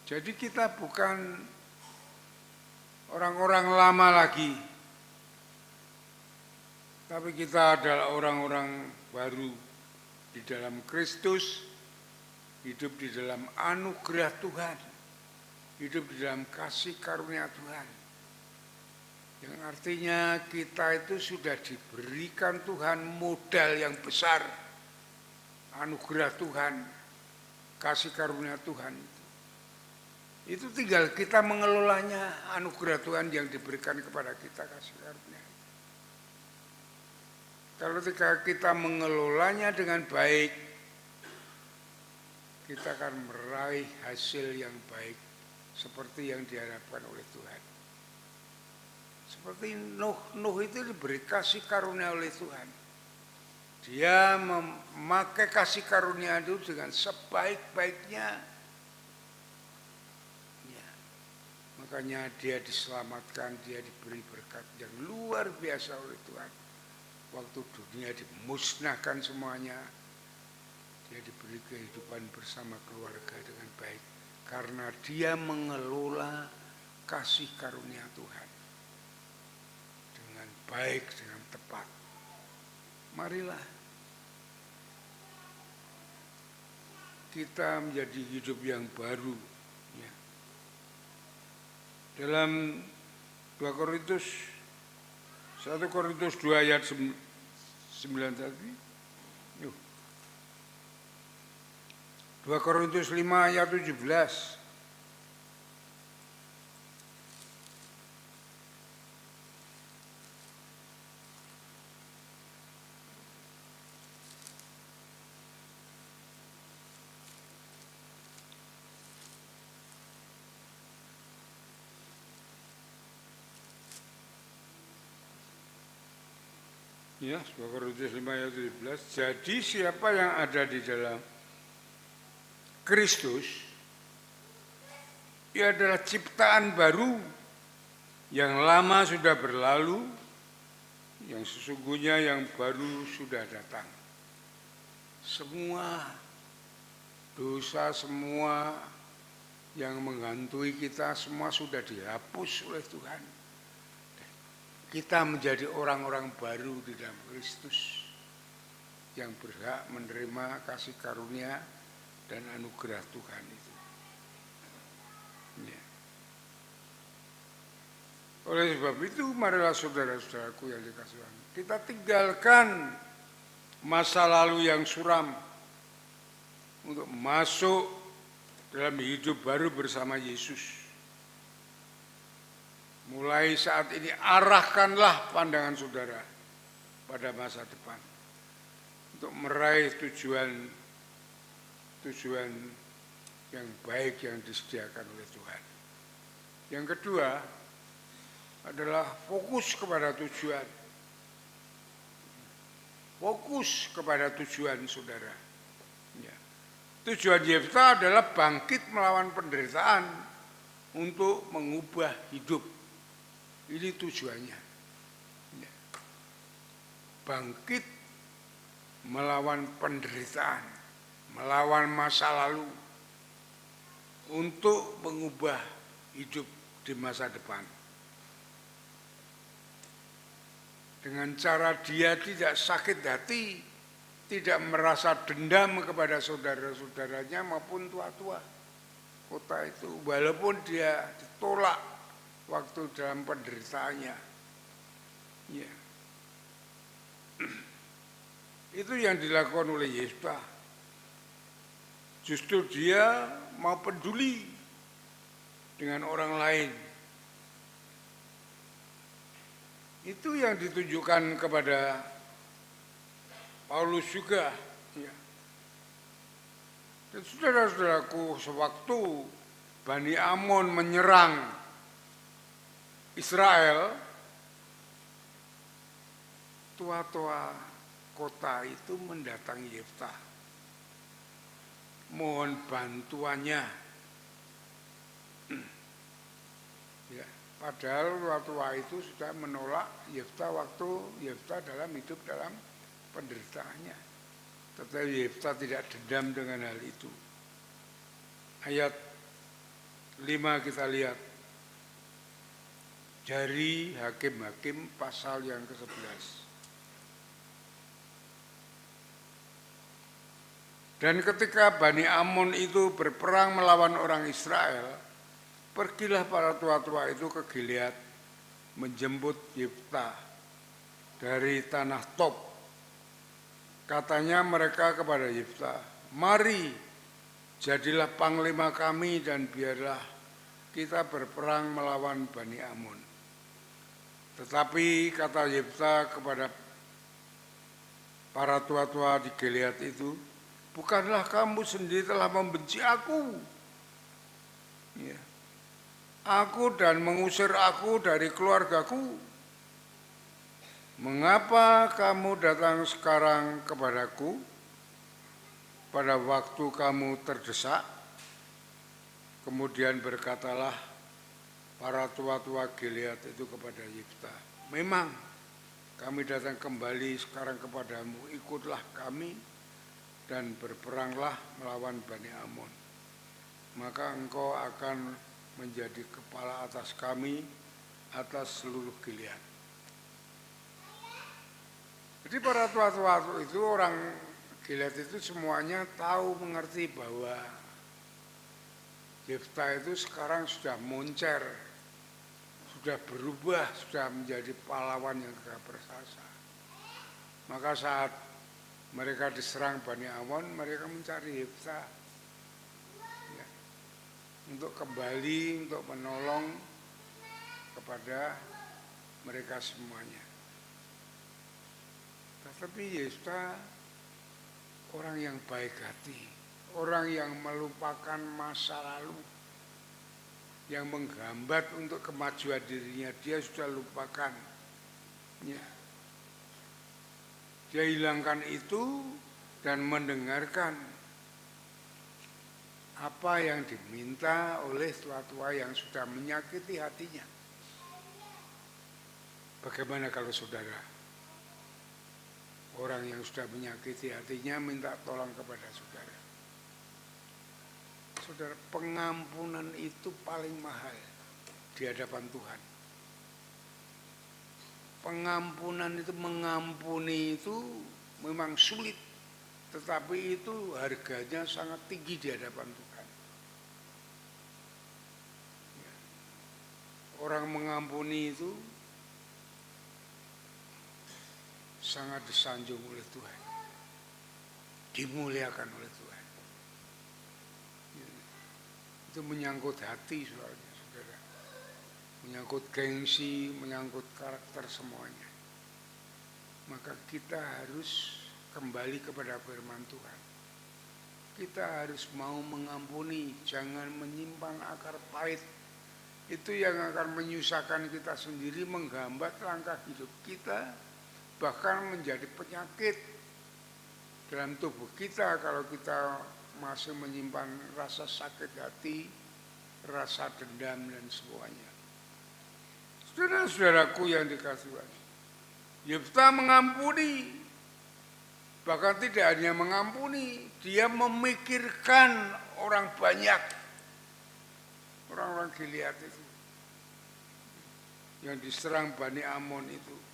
Jadi kita bukan orang-orang lama lagi, tapi kita adalah orang-orang baru di dalam Kristus, hidup di dalam anugerah Tuhan, hidup di dalam kasih karunia Tuhan. Yang artinya kita itu sudah diberikan Tuhan modal yang besar, anugerah Tuhan, kasih karunia Tuhan. Itu tinggal kita mengelolanya, anugerah Tuhan yang diberikan kepada kita, kasih karunia. Kalau kita mengelolanya dengan baik, kita akan meraih hasil yang baik seperti yang diharapkan oleh Tuhan. Seperti Nuh itu diberi kasih karunia oleh Tuhan. Dia memakai kasih karunia itu dengan sebaik-baiknya. Ya. Makanya dia diselamatkan, dia diberi berkat yang luar biasa oleh Tuhan. Waktu dunia dimusnahkan semuanya, dia diberi kehidupan bersama keluarga dengan baik. Karena dia mengelola kasih karunia Tuhan dengan baik, dengan tepat. Marilah kita menjadi hidup yang baru. Ya. Dalam 1 Korintus 2 ayat 9 tadi. 2 Korintus 5 ayat 17. Ya, 2 Korintus 5 ayat 17. Jadi siapa yang ada di dalam Kristus, ia adalah ciptaan baru, yang lama sudah berlalu, yang sesungguhnya yang baru sudah datang. Semua dosa, semua yang menghantui kita, semua sudah dihapus oleh Tuhan. Kita menjadi orang-orang baru di dalam Kristus yang berhak menerima kasih karunia dan anugerah Tuhan itu. Ya. Oleh sebab itu, marilah saudara-saudaraku yang dikasihi Tuhan, kita tinggalkan masa lalu yang suram untuk masuk dalam hidup baru bersama Yesus. Mulai saat ini arahkanlah pandangan saudara pada masa depan untuk meraih tujuan yang baik yang disediakan oleh Tuhan. Yang kedua adalah fokus kepada tujuan. Fokus kepada tujuan saudara. Ya. Tujuan Yefta adalah bangkit melawan penderitaan untuk mengubah hidup. Ini tujuannya. Ya. Bangkit melawan penderitaan, melawan masa lalu untuk mengubah hidup di masa depan. Dengan cara dia tidak sakit hati, tidak merasa dendam kepada saudara-saudaranya maupun tua-tua kota itu, walaupun dia ditolak waktu dalam penderitaannya. Ya. Itu yang dilakukan oleh Yefta. Justru dia mau peduli dengan orang lain. Itu yang ditunjukkan kepada Paulus juga. Ya. Dan saudara-saudaraku, sewaktu Bani Amon menyerang Israel, tua-tua kota itu mendatangi Yefta, mohon bantuannya. Ya, padahal tua-tua itu sudah menolak Yefta waktu Yefta hidup dalam penderitaannya. Tetapi Yefta tidak dendam dengan hal itu. Ayat 5 kita lihat. Dari Hakim-Hakim pasal yang ke-11. Dan ketika Bani Amon itu berperang melawan orang Israel, pergilah para tua-tua itu ke Gilead menjemput Yefta dari tanah Tob. Katanya mereka kepada Yefta, "Mari, jadilah panglima kami dan biarlah kita berperang melawan Bani Amun." Tetapi kata Yefta kepada para tua-tua di Gilead itu, "Bukanlah kamu sendiri telah membenci aku? Ya. Aku dan mengusir aku dari keluargaku. Mengapa kamu datang sekarang kepadaku pada waktu kamu terdesak?" Kemudian berkatalah para tua-tua Gilead itu kepada Yefta, "Memang kami datang kembali sekarang kepadamu, ikutlah kami dan berperanglah melawan Bani Amun. Maka engkau akan menjadi kepala atas kami, atas seluruh Gilead." Jadi para tua-tua itu, orang Gilead itu semuanya tahu mengerti bahwa Yefta itu sekarang sudah moncer, sudah berubah, sudah menjadi pahlawan yang gagah perkasa. Maka saat mereka diserang Bani Amun, mereka mencari Yefta ya, untuk kembali, untuk menolong kepada mereka semuanya. Tetapi Yefta orang yang baik hati, orang yang melupakan masa lalu, yang menghambat untuk kemajuan dirinya, dia sudah lupakan. Ya. Dia hilangkan itu dan mendengarkan apa yang diminta oleh tua-tua yang sudah menyakiti hatinya. Bagaimana kalau saudara? Orang yang sudah menyakiti hatinya minta tolong kepada saudara. Saudara, pengampunan itu paling mahal di hadapan Tuhan. Pengampunan itu, mengampuni itu memang sulit, tetapi itu harganya sangat tinggi di hadapan Tuhan. Orang mengampuni itu sangat disanjung oleh Tuhan, dimuliakan oleh Tuhan. Itu menyangkut hati soalnya, saudara. Menyangkut gengsi, menyangkut karakter semuanya. Maka kita harus kembali kepada firman Tuhan. Kita harus mau mengampuni, jangan menyimpan akar pahit. Itu yang akan menyusahkan kita sendiri, menghambat langkah hidup kita, bahkan menjadi penyakit dalam tubuh kita kalau kita masih menyimpan rasa sakit hati, rasa dendam dan semuanya. Saudara-saudaraku yang dikasihi Tuhan, Yefta mengampuni, bahkan tidak hanya mengampuni, dia memikirkan orang banyak, orang-orang Gilead itu yang diserang Bani Amun itu.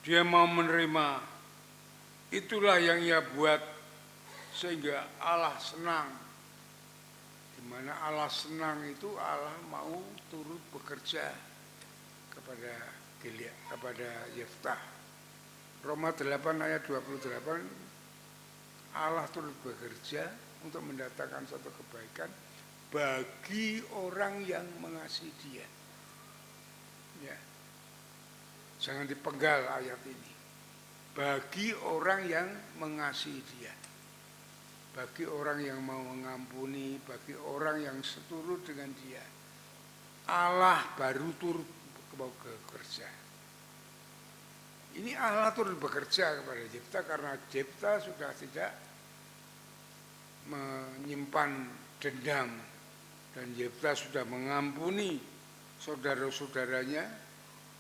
Dia mau menerima, itulah yang ia buat sehingga Allah senang. Di mana Allah senang itu Allah mau turut bekerja kepada Gilead, kepada Yefta. Roma 8 ayat 28, Allah turut bekerja untuk mendatangkan suatu kebaikan bagi orang yang mengasihi Dia. Ya. Jangan dipenggal ayat ini. Bagi orang yang mengasihi Dia, bagi orang yang mau mengampuni, bagi orang yang seturut dengan Dia, Allah baru turut bekerja. Ini Allah turut bekerja kepada Yefta karena Yefta sudah tidak menyimpan dendam dan Yefta sudah mengampuni saudara-saudaranya.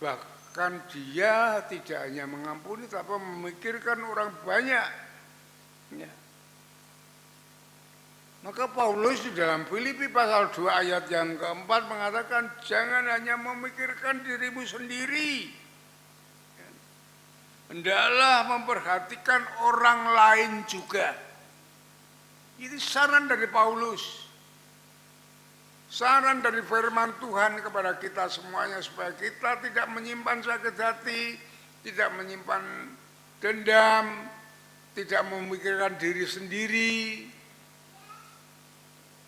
Bahkan dia tidak hanya mengampuni, tapi memikirkan orang banyak. Ya. Maka Paulus di dalam Filipi pasal 2 ayat yang keempat mengatakan, jangan hanya memikirkan dirimu sendiri. Hendaklah memperhatikan orang lain juga. Ini saran dari Paulus. Saran dari firman Tuhan kepada kita semuanya supaya kita tidak menyimpan sakit hati, tidak menyimpan dendam, tidak memikirkan diri sendiri.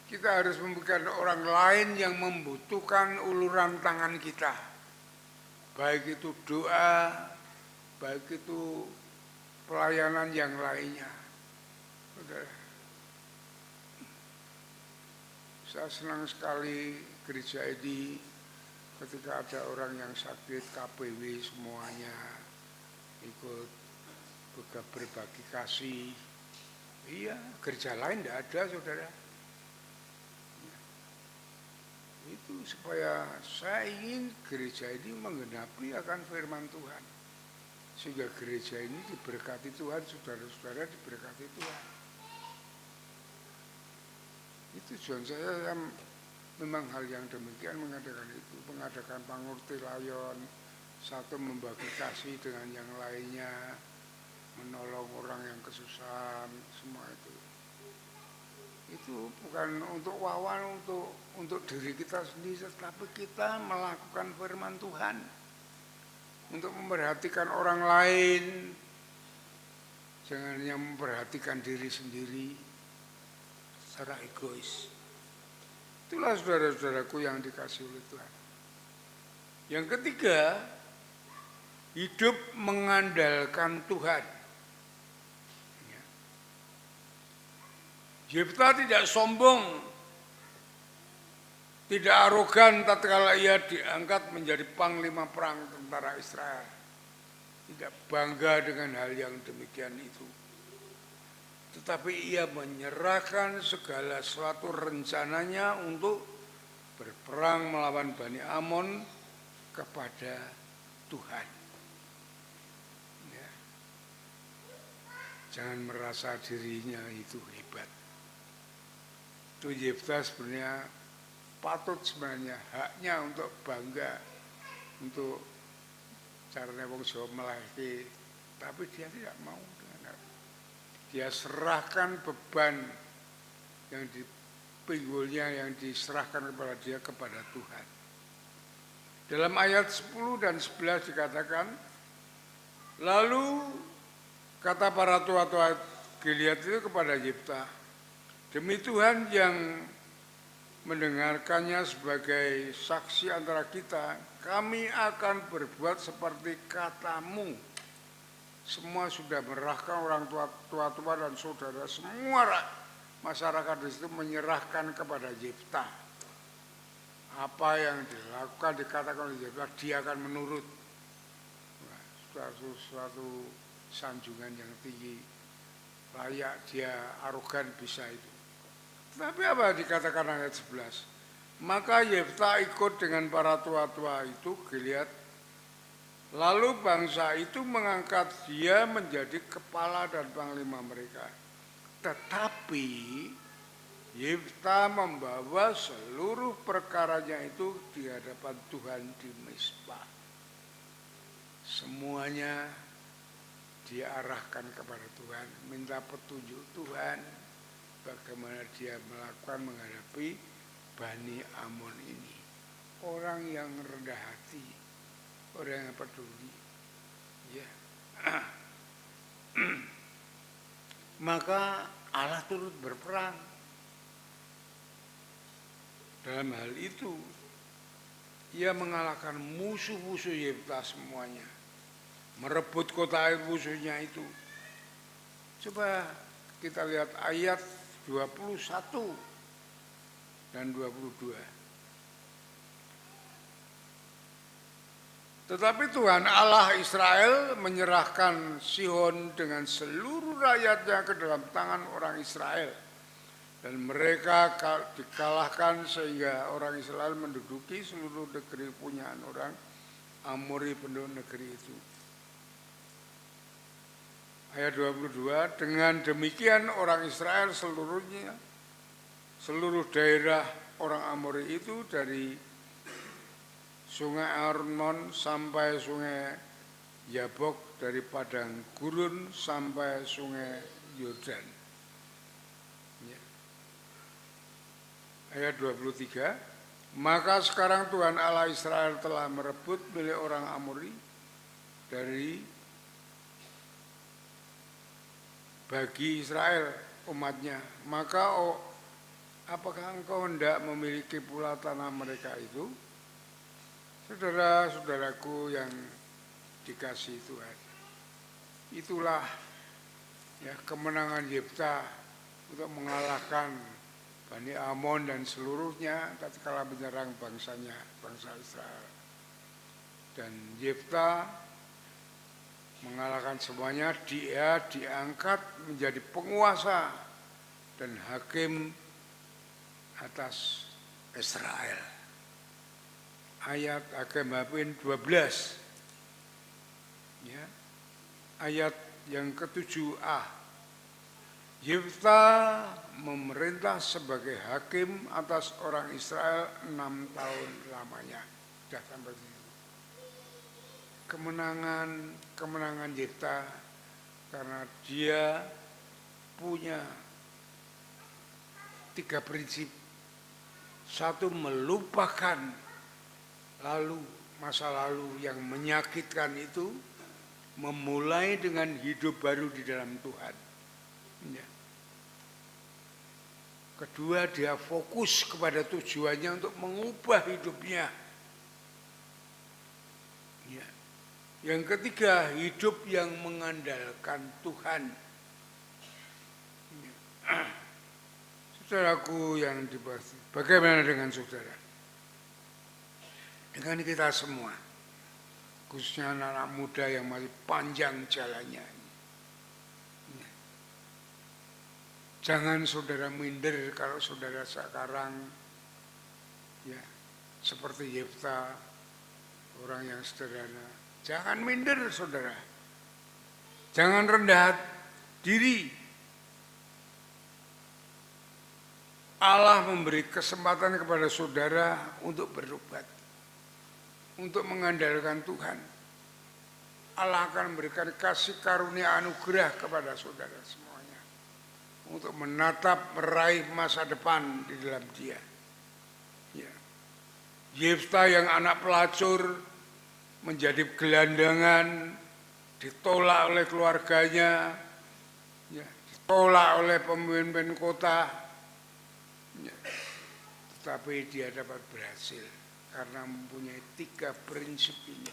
Kita harus memikirkan orang lain yang membutuhkan uluran tangan kita. Baik itu doa, baik itu pelayanan yang lainnya. Saya senang sekali gereja ini ketika ada orang yang sakit KPW semuanya ikut berbagi kasih. Iya, gereja lain tidak ada, saudara. Itu supaya saya ingin gereja ini menggenapi akan firman Tuhan. Sehingga gereja ini diberkati Tuhan, saudara-saudara diberkati Tuhan. Itu tujuan saya memang hal yang demikian mengadakan itu. Mengadakan pangurti layon, satu membagi kasih dengan yang lainnya, menolong orang yang kesusahan, semua itu. Itu bukan untuk wawan, untuk diri kita sendiri, tetapi kita melakukan firman Tuhan. Untuk memperhatikan orang lain, jangan hanya memperhatikan diri sendiri secara egois. Itulah saudara-saudaraku yang dikasihi oleh Tuhan. Yang ketiga, hidup mengandalkan Tuhan. Yefta tidak sombong, tidak arogan tatkala ia diangkat menjadi panglima perang tentara Israel. Tidak bangga dengan hal yang demikian itu. Tetapi ia menyerahkan segala sesuatu rencananya untuk berperang melawan Bani Amon kepada Tuhan. Ya. Jangan merasa dirinya itu hebat. Itu Yefta sebenarnya patut sebenarnya haknya untuk bangga, untuk caranya wong Jawa melahirkan, tapi dia tidak mau. Dia serahkan beban yang dipinggulnya, yang diserahkan kepada dia kepada Tuhan. Dalam ayat 10 dan 11 dikatakan, lalu kata para tua-tua Gilead itu kepada Yefta, demi Tuhan yang mendengarkannya sebagai saksi antara kita, kami akan berbuat seperti katamu. Semua sudah merahkan orang tua-tua dan saudara, semua masyarakat di situ menyerahkan kepada Yefta. Apa yang dilakukan, dikatakan oleh Yefta, dia akan menurut. Suatu sanjungan yang tinggi, layak dia arogan bisa itu. Tapi apa dikatakan ayat 11? Maka Yefta ikut dengan para tua-tua itu, Gilead. Lalu bangsa itu mengangkat dia menjadi kepala dan panglima mereka. Tetapi Yefta membawa seluruh perkaranya itu di hadapan Tuhan di Mizpah. Semuanya diarahkan kepada Tuhan, minta petunjuk Tuhan bagaimana dia melakukan menghadapi Bani Amon ini. Orang yang rendah hati, orang yang peduli, ya. Maka Allah turut berperang. Dalam hal itu, ia mengalahkan musuh-musuh Yefta semuanya, merebut kota air musuhnya itu. Coba kita lihat ayat 21 dan 22. Tetapi Tuhan Allah Israel menyerahkan Sihon dengan seluruh rakyatnya ke dalam tangan orang Israel. Dan mereka dikalahkan sehingga orang Israel menduduki seluruh negeri punyaan orang Amori penduduk negeri itu. Ayat 22, dengan demikian orang Israel seluruhnya, seluruh daerah orang Amori itu dari Sungai Arnon sampai Sungai Yabok, dari padang gurun sampai Sungai Yordan. Ya. ayat 23, maka sekarang Tuhan Allah Israel telah merebut milik orang Amori dari bagi Israel umatnya. Maka apakah engkau hendak memiliki pula tanah mereka itu? Saudara-saudaraku yang dikasihi Tuhan, itulah ya kemenangan Yefta untuk mengalahkan Bani Amon dan seluruhnya tatkala menyerang bangsa Israel. Dan Yefta mengalahkan semuanya, dia diangkat menjadi penguasa dan hakim atas Israel. Ayat Hakim 12, ya, ayat yang ke-7a, Yefta memerintah sebagai hakim atas orang Israel 6 tahun lamanya. Sudah sampai situ. Kemenangan Yefta karena dia punya 3 prinsip. Satu, melupakan masa lalu yang menyakitkan itu, memulai dengan hidup baru di dalam Tuhan. Ya. Kedua, dia fokus kepada tujuannya untuk mengubah hidupnya. Ya. Yang ketiga, hidup yang mengandalkan Tuhan. Ya. Saudaraku yang dikasihi, bagaimana dengan saudara? Dengan kita semua, khususnya anak-anak muda yang masih panjang jalannya. Ya. Jangan saudara minder kalau saudara sekarang ya seperti Yefta, orang yang sederhana. Jangan minder saudara. Jangan rendah diri. Allah memberi kesempatan kepada saudara untuk bertobat, untuk mengandalkan Tuhan. Allah akan memberikan kasih karunia anugerah kepada saudara semuanya untuk menatap, meraih masa depan di dalam Dia. Ya. Yefta yang anak pelacur menjadi gelandangan, ditolak oleh keluarganya, ya, ditolak oleh pemimpin kota. Ya, tetapi dia dapat berhasil karena mempunyai 3 prinsip ini.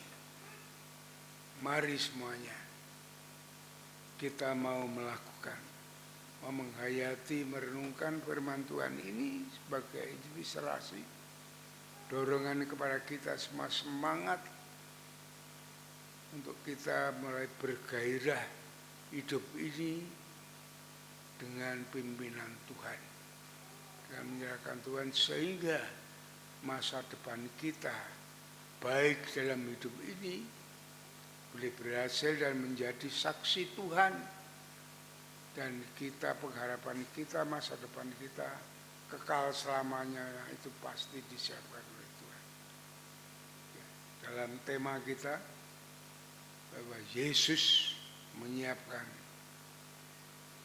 Mari semuanya kita mau melakukan, mau menghayati, merenungkan firman Tuhan ini sebagai inspirasi, dorongan kepada kita semua semangat untuk kita mulai bergairah hidup ini dengan pimpinan Tuhan. Dan menyerahkan Tuhan sehingga masa depan kita baik dalam hidup ini boleh berhasil dan menjadi saksi Tuhan, dan kita, pengharapan kita, masa depan kita kekal selamanya itu pasti disiapkan oleh Tuhan. Ya, dalam tema kita bahwa Yesus menyiapkan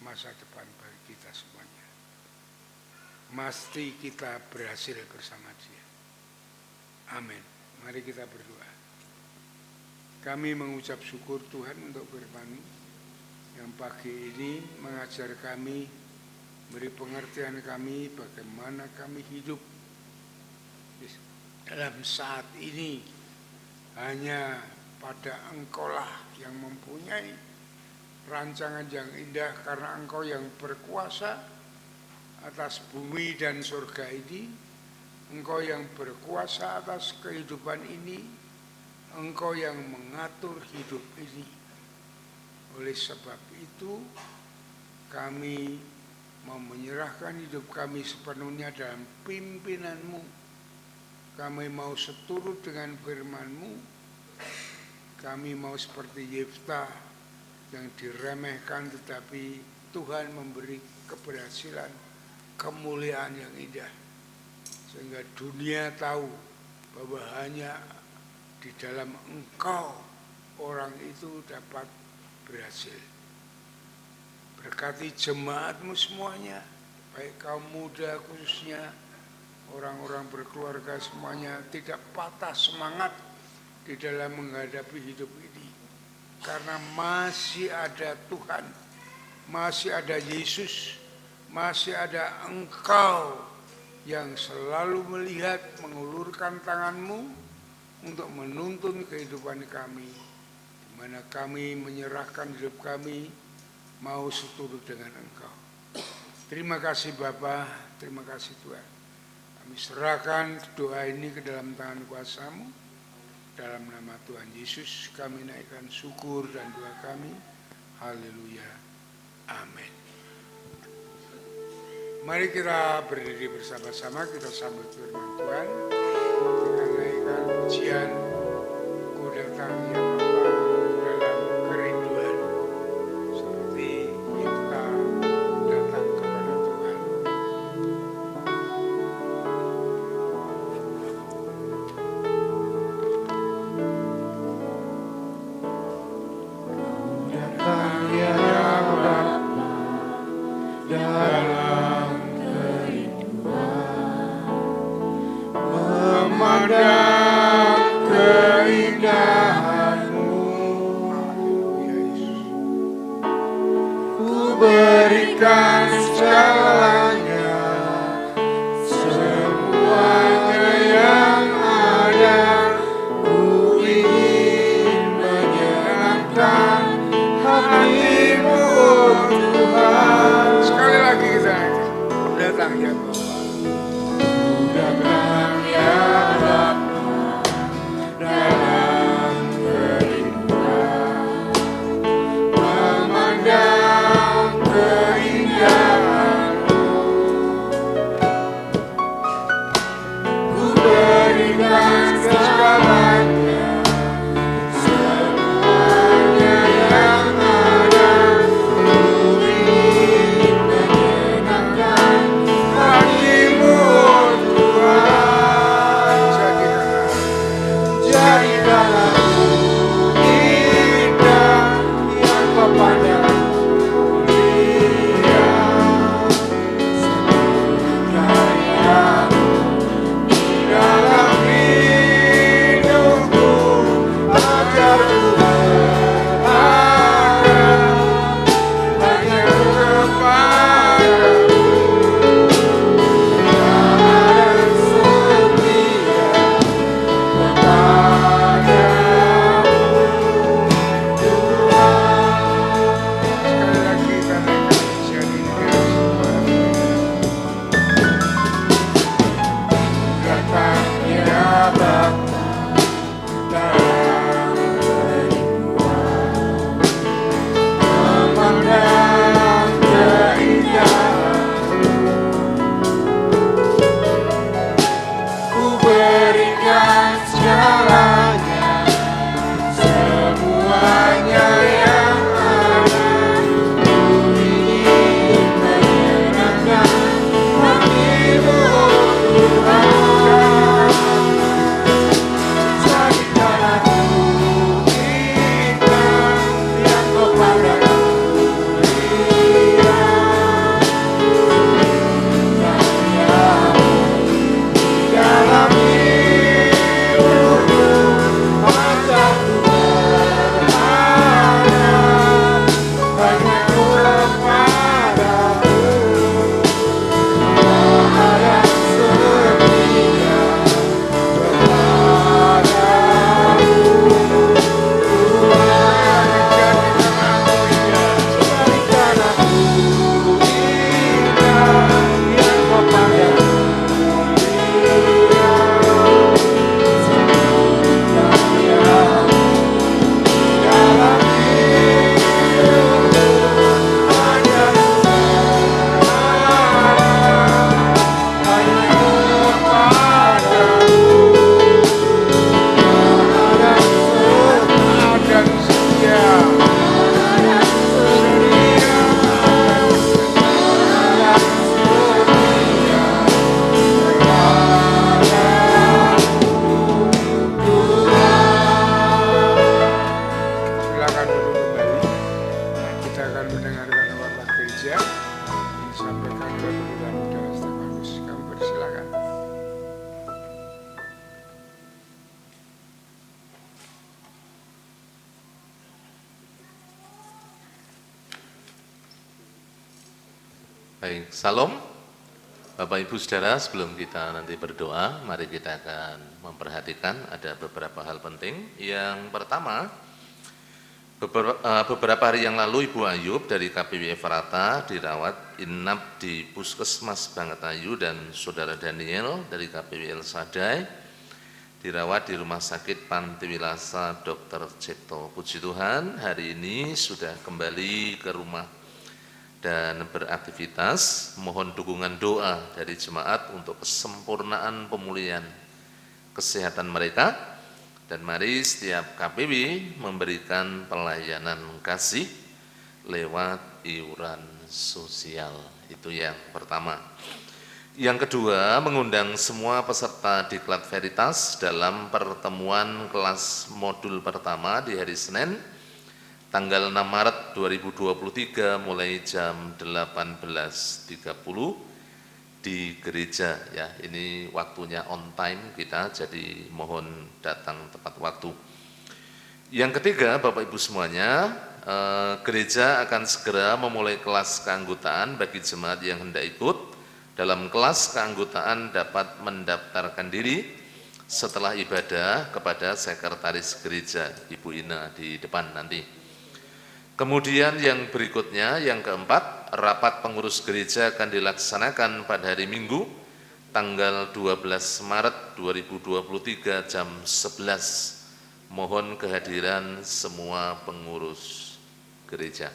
masa depan bagi kita semuanya. Mesti kita berhasil bersama Dia. Amin. Mari kita berdoa. Kami mengucap syukur Tuhan untuk firman-Mu yang pagi ini mengajar kami, beri pengertian kami bagaimana kami hidup dalam saat ini. Hanya pada Engkau-lah yang mempunyai rancangan yang indah, karena Engkau yang berkuasa atas bumi dan surga ini. Engkau yang berkuasa atas kehidupan ini. Engkau yang mengatur hidup ini. Oleh sebab itu kami mau menyerahkan hidup kami sepenuhnya dalam pimpinan-Mu. Kami mau seturut dengan firman-Mu. Kami mau seperti Yefta yang diremehkan, tetapi Tuhan memberi keberhasilan, kemuliaan yang indah, sehingga dunia tahu bahwa hanya di dalam Engkau orang itu dapat berhasil. Berkati jemaat-Mu semuanya, baik kaum muda khususnya, orang-orang berkeluarga semuanya tidak patah semangat di dalam menghadapi hidup ini. Karena masih ada Tuhan, masih ada Yesus, masih ada Engkau yang selalu melihat, mengulurkan tanganmu untuk menuntun kehidupan kami, di mana kami menyerahkan hidup kami, mau seturut dengan Engkau. Terima kasih Bapa, terima kasih Tuhan. Kami serahkan doa ini ke dalam tangan kuasa-Mu. Dalam nama Tuhan Yesus kami naikkan syukur dan doa kami. Haleluya. Amin. Mari kita berdiri bersama-sama, kita sambut firman Tuhan. Kita naikkan pujian, Ku datang ya Bapa dalam kerinduan. Seperti kita datang kepada Tuhan. Datang ya Bapa dalam kerinduan, memandang keindahan-Mu. Baik, salam. Bapak Ibu Saudara, sebelum kita nanti berdoa, mari kita akan memperhatikan ada beberapa hal penting. Yang pertama, beberapa hari yang lalu Ibu Ayub dari KPW Efrata dirawat inap di Puskesmas Bangetayu dan Saudara Daniel dari KPW El Sadai dirawat di Rumah Sakit Panti Wilasa Dr. Cipto. Puji Tuhan, hari ini sudah kembali ke rumah dan beraktivitas. Mohon dukungan doa dari jemaat untuk kesempurnaan pemulihan kesehatan mereka, dan mari setiap KPW memberikan pelayanan kasih lewat iuran sosial. Itu yang pertama. Yang kedua, mengundang semua peserta Diklat Veritas dalam pertemuan kelas modul pertama di hari Senin tanggal 6 Maret 2023 mulai jam 18.30 di gereja ya. Ini waktunya on time kita, jadi mohon datang tepat waktu. Yang ketiga, Bapak Ibu semuanya, gereja akan segera memulai kelas keanggotaan bagi jemaat yang hendak ikut. Dalam kelas keanggotaan dapat mendaftarkan diri setelah ibadah kepada sekretaris gereja Ibu Ina di depan nanti. Kemudian yang berikutnya, yang keempat, rapat pengurus gereja akan dilaksanakan pada hari Minggu, tanggal 12 Maret 2023 jam 11. Mohon kehadiran semua pengurus gereja.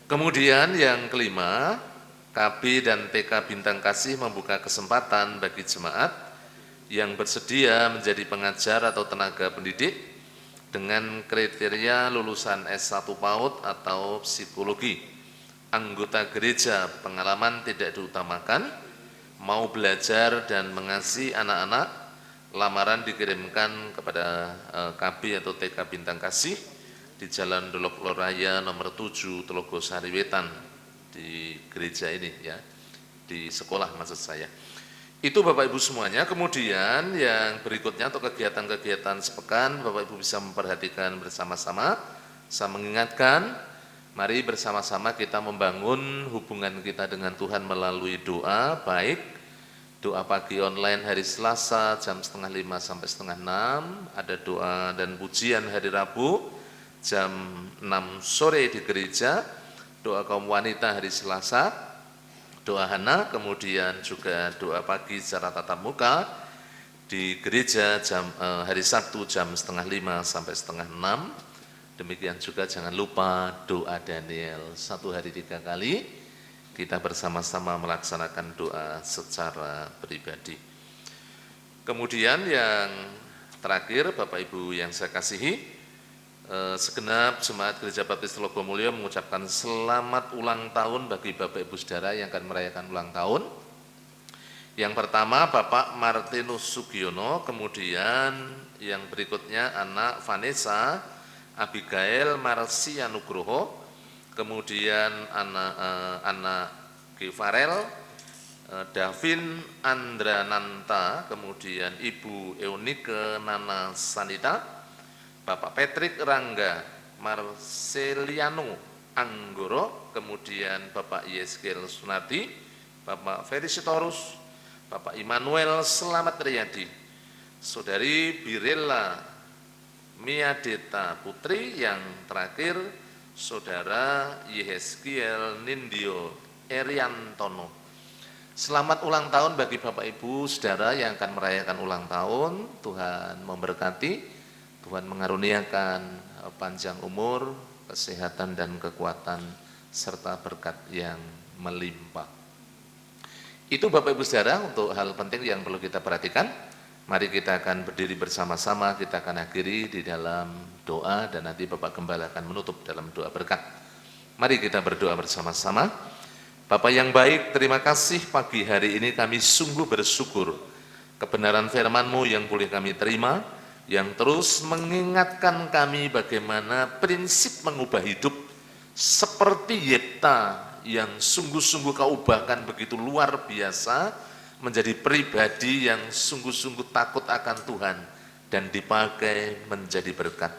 Kemudian yang kelima, KB dan TK Bintang Kasih membuka kesempatan bagi jemaat yang bersedia menjadi pengajar atau tenaga pendidik dengan kriteria lulusan S1 PAUD atau psikologi. Anggota gereja pengalaman tidak diutamakan, mau belajar dan mengasihi anak-anak, lamaran dikirimkan kepada KB atau TK Bintang Kasih di Jalan Dolok Loraya nomor 7 Telogosari Wetan di gereja ini ya, di sekolah maksud saya. Itu Bapak Ibu semuanya. Kemudian yang berikutnya untuk kegiatan-kegiatan sepekan, Bapak Ibu bisa memperhatikan bersama-sama. Saya mengingatkan, mari bersama-sama kita membangun hubungan kita dengan Tuhan melalui doa, baik doa pagi online hari Selasa jam 4:30 sampai 5:30, ada doa dan pujian hari Rabu jam 6 sore di gereja, doa kaum wanita hari Selasa, doa Hana, kemudian juga doa pagi secara tatap muka di gereja hari Sabtu jam 4:30 sampai 5:30. Demikian juga jangan lupa doa Daniel 1 hari 3 kali. Kita bersama-sama melaksanakan doa secara pribadi. Kemudian yang terakhir, Bapak Ibu yang saya kasihi, segenap jemaat Gereja Baptis Telogomulyo mengucapkan selamat ulang tahun bagi Bapak Ibu Saudara yang akan merayakan ulang tahun. Yang pertama Bapak Martinus Sugiono, kemudian yang berikutnya anak Vanessa Abigail Marsia Nugroho, kemudian anak Givarel Davin Andrananta, kemudian Ibu Eunike Nana Sanita, Bapak Patrick Rangga Marceliano Anggoro, kemudian Bapak Yeskel Sunardi, Bapak Felicitorus, Bapak Immanuel Selamat Riyadi, Saudari Birella Miadeta Putri, yang terakhir Saudara Yehezkiel Nindyo Eriantono. Selamat ulang tahun bagi Bapak Ibu Saudara yang akan merayakan ulang tahun. Tuhan memberkati, Tuhan mengaruniakan panjang umur, kesehatan dan kekuatan, serta berkat yang melimpah. Itu Bapak Ibu Saudara untuk hal penting yang perlu kita perhatikan. Mari kita akan berdiri bersama-sama, kita akan akhiri di dalam doa dan nanti Bapak Gembala akan menutup dalam doa berkat. Mari kita berdoa bersama-sama. Bapak yang baik, terima kasih pagi hari ini kami sungguh bersyukur kebenaran firman-Mu yang boleh kami terima, yang terus mengingatkan kami bagaimana prinsip mengubah hidup seperti Yefta yang sungguh-sungguh Kau ubahkan begitu luar biasa menjadi pribadi yang sungguh-sungguh takut akan Tuhan dan dipakai menjadi berkat.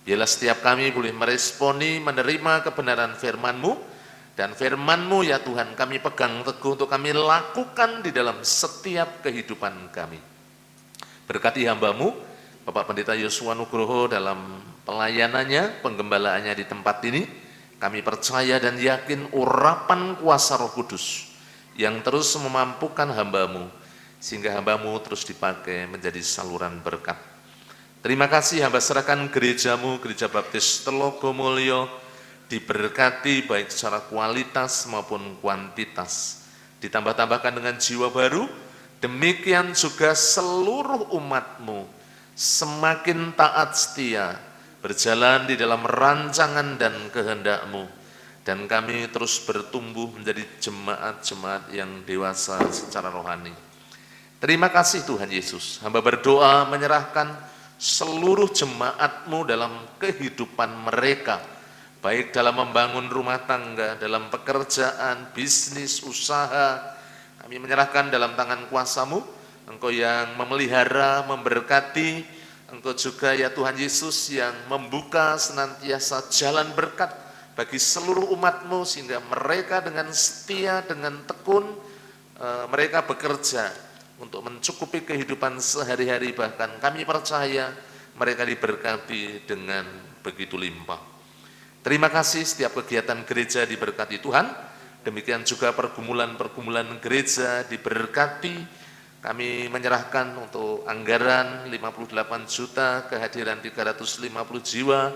Biarlah setiap kami boleh meresponi, menerima kebenaran firman-Mu Dan firman-Mu ya Tuhan kami pegang teguh untuk kami lakukan di dalam setiap kehidupan kami. Berkati hamba-Mu, Bapak Pendeta Yosua Nugroho dalam pelayanannya, penggembalaannya di tempat ini. Kami percaya dan yakin urapan kuasa Roh Kudus yang terus memampukan hamba-Mu, sehingga hamba-Mu terus dipakai menjadi saluran berkat. Terima kasih hamba serahkan gereja-Mu, Gereja Baptis Telogomulyo, diberkati baik secara kualitas maupun kuantitas. Ditambah-tambahkan dengan jiwa baru, demikian juga seluruh umat-Mu semakin taat setia, berjalan di dalam rancangan dan kehendak-Mu. Dan kami terus bertumbuh menjadi jemaat-jemaat yang dewasa secara rohani. Terima kasih Tuhan Yesus. Hamba berdoa menyerahkan seluruh jemaat-Mu dalam kehidupan mereka, baik dalam membangun rumah tangga, dalam pekerjaan, bisnis, usaha. Kami menyerahkan dalam tangan kuasa-Mu. Engkau yang memelihara, memberkati. Engkau juga ya Tuhan Yesus yang membuka senantiasa jalan berkat bagi seluruh umat-Mu, sehingga mereka dengan setia, dengan tekun, mereka bekerja untuk mencukupi kehidupan sehari-hari. Bahkan kami percaya mereka diberkati dengan begitu limpah. Terima kasih setiap kegiatan gereja diberkati Tuhan, demikian juga pergumulan-pergumulan gereja diberkati. Kami menyerahkan untuk anggaran 58 juta, kehadiran 350 jiwa,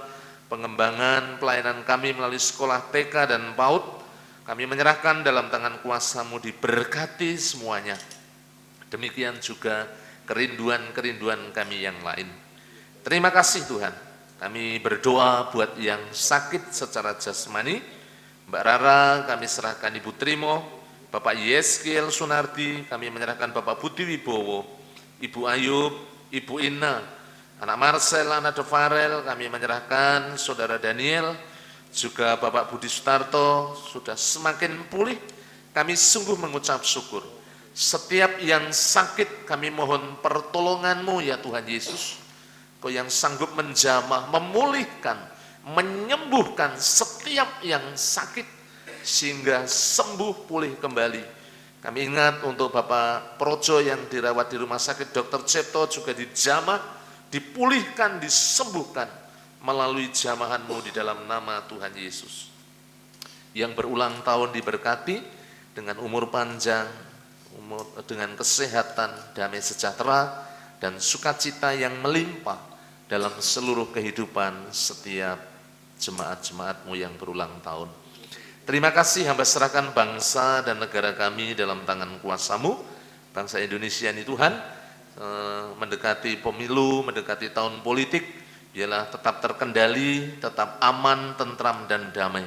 pengembangan pelayanan kami melalui sekolah TK dan PAUD. Kami menyerahkan dalam tangan kuasa-Mu, diberkati semuanya. Demikian juga kerinduan-kerinduan kami yang lain. Terima kasih Tuhan. Kami berdoa buat yang sakit secara jasmani. Mbak Rara kami serahkan Ibu Trimo, Bapak Yeskiel Sunardi kami menyerahkan Bapak Budi Wibowo, Ibu Ayub, Ibu Ina, anak Marcel, anak Devarel kami menyerahkan Saudara Daniel, juga Bapak Budi Sutarto sudah semakin pulih. Kami sungguh mengucap syukur. Setiap yang sakit kami mohon pertolongan-Mu ya Tuhan Yesus. Kau yang sanggup menjamah, memulihkan, menyembuhkan setiap yang sakit sehingga sembuh pulih kembali. Kami ingat untuk Bapak Projo yang dirawat di rumah sakit Dr. Cipto juga dijamah, dipulihkan, disembuhkan melalui jamahan-Mu di dalam nama Tuhan Yesus. Yang berulang tahun diberkati dengan umur panjang, dengan kesehatan, damai sejahtera, dan sukacita yang melimpah dalam seluruh kehidupan setiap jemaat-jemaat-Mu yang berulang tahun. Terima kasih hamba serahkan bangsa dan negara kami dalam tangan kuasa-Mu. Bangsa Indonesia ini Tuhan, mendekati pemilu, mendekati tahun politik, biarlah tetap terkendali, tetap aman, tentram, dan damai.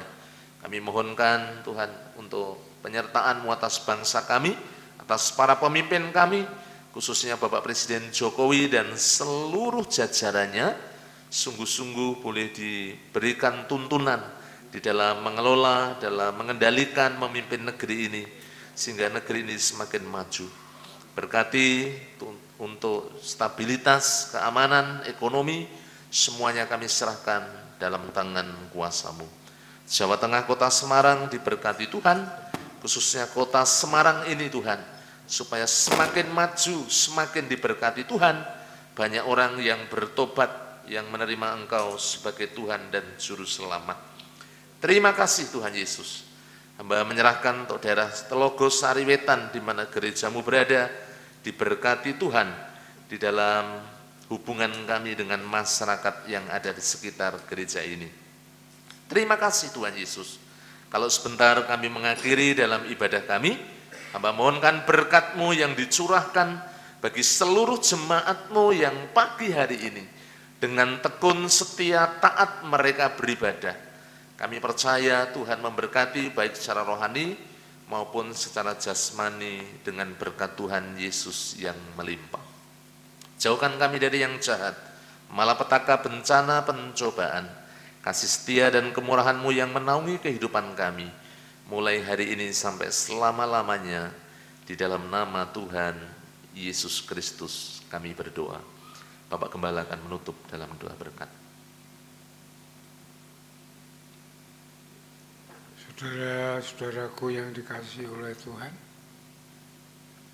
Kami mohonkan Tuhan untuk penyertaan-Mu atas bangsa kami, atas para pemimpin kami, khususnya Bapak Presiden Jokowi dan seluruh jajarannya, sungguh-sungguh boleh diberikan tuntunan di dalam mengelola, dalam mengendalikan, memimpin negeri ini, sehingga negeri ini semakin maju. Berkati untuk stabilitas, keamanan, ekonomi, semuanya kami serahkan dalam tangan kuasa-Mu. Jawa Tengah Kota Semarang diberkati Tuhan, khususnya Kota Semarang ini Tuhan, supaya semakin maju, semakin diberkati Tuhan, banyak orang yang bertobat, yang menerima Engkau sebagai Tuhan dan Juru Selamat. Terima kasih Tuhan Yesus. Hamba menyerahkan untuk daerah Telogo Sariwetan di mana gereja-Mu berada, diberkati Tuhan di dalam hubungan kami dengan masyarakat yang ada di sekitar gereja ini. Terima kasih Tuhan Yesus. Kalau sebentar kami mengakhiri dalam ibadah kami, hamba mohonkan berkat-Mu yang dicurahkan bagi seluruh jemaat-Mu yang pagi hari ini dengan tekun setia taat mereka beribadah. Kami percaya Tuhan memberkati baik secara rohani maupun secara jasmani dengan berkat Tuhan Yesus yang melimpah. Jauhkan kami dari yang jahat, malapetaka, bencana, pencobaan. Kasih setia dan kemurahan-Mu yang menaungi kehidupan kami, mulai hari ini sampai selama-lamanya, di dalam nama Tuhan Yesus Kristus kami berdoa. Bapak Gembala akan menutup dalam doa berkat. Saudara-saudaraku yang dikasihi oleh Tuhan,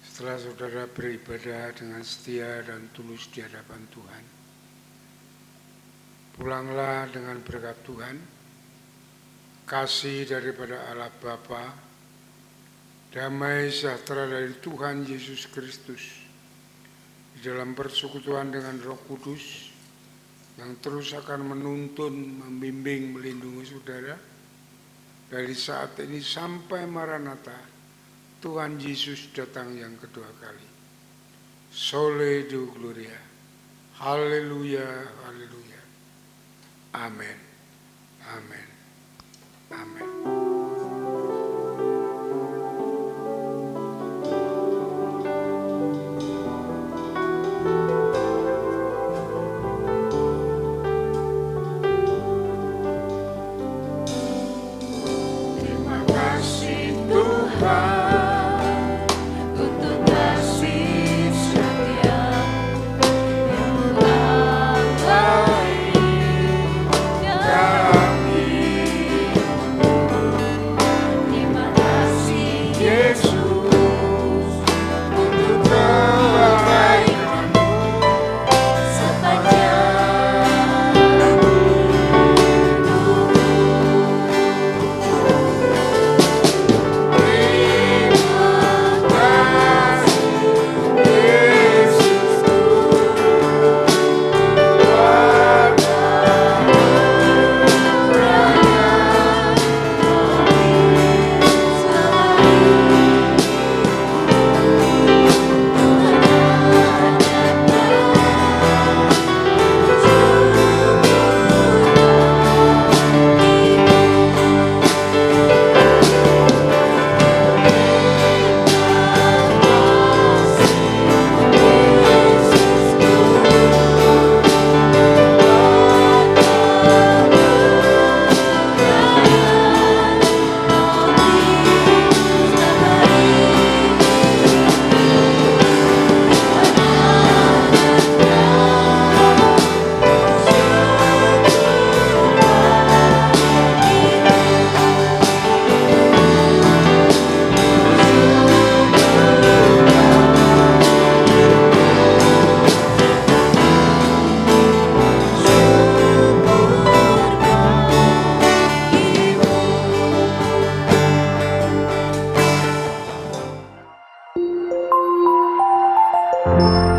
setelah saudara beribadah dengan setia dan tulus di hadapan Tuhan, pulanglah dengan berkat Tuhan, kasih daripada Allah Bapa, damai sejahtera dari Tuhan Yesus Kristus, di dalam persekutuan dengan Roh Kudus, yang terus akan menuntun, membimbing, melindungi saudara, dari saat ini sampai Maranatha, Tuhan Yesus datang yang kedua kali. Sole Deo Gloria. Haleluya, haleluya. Amin. Amin. Amin. Thank you.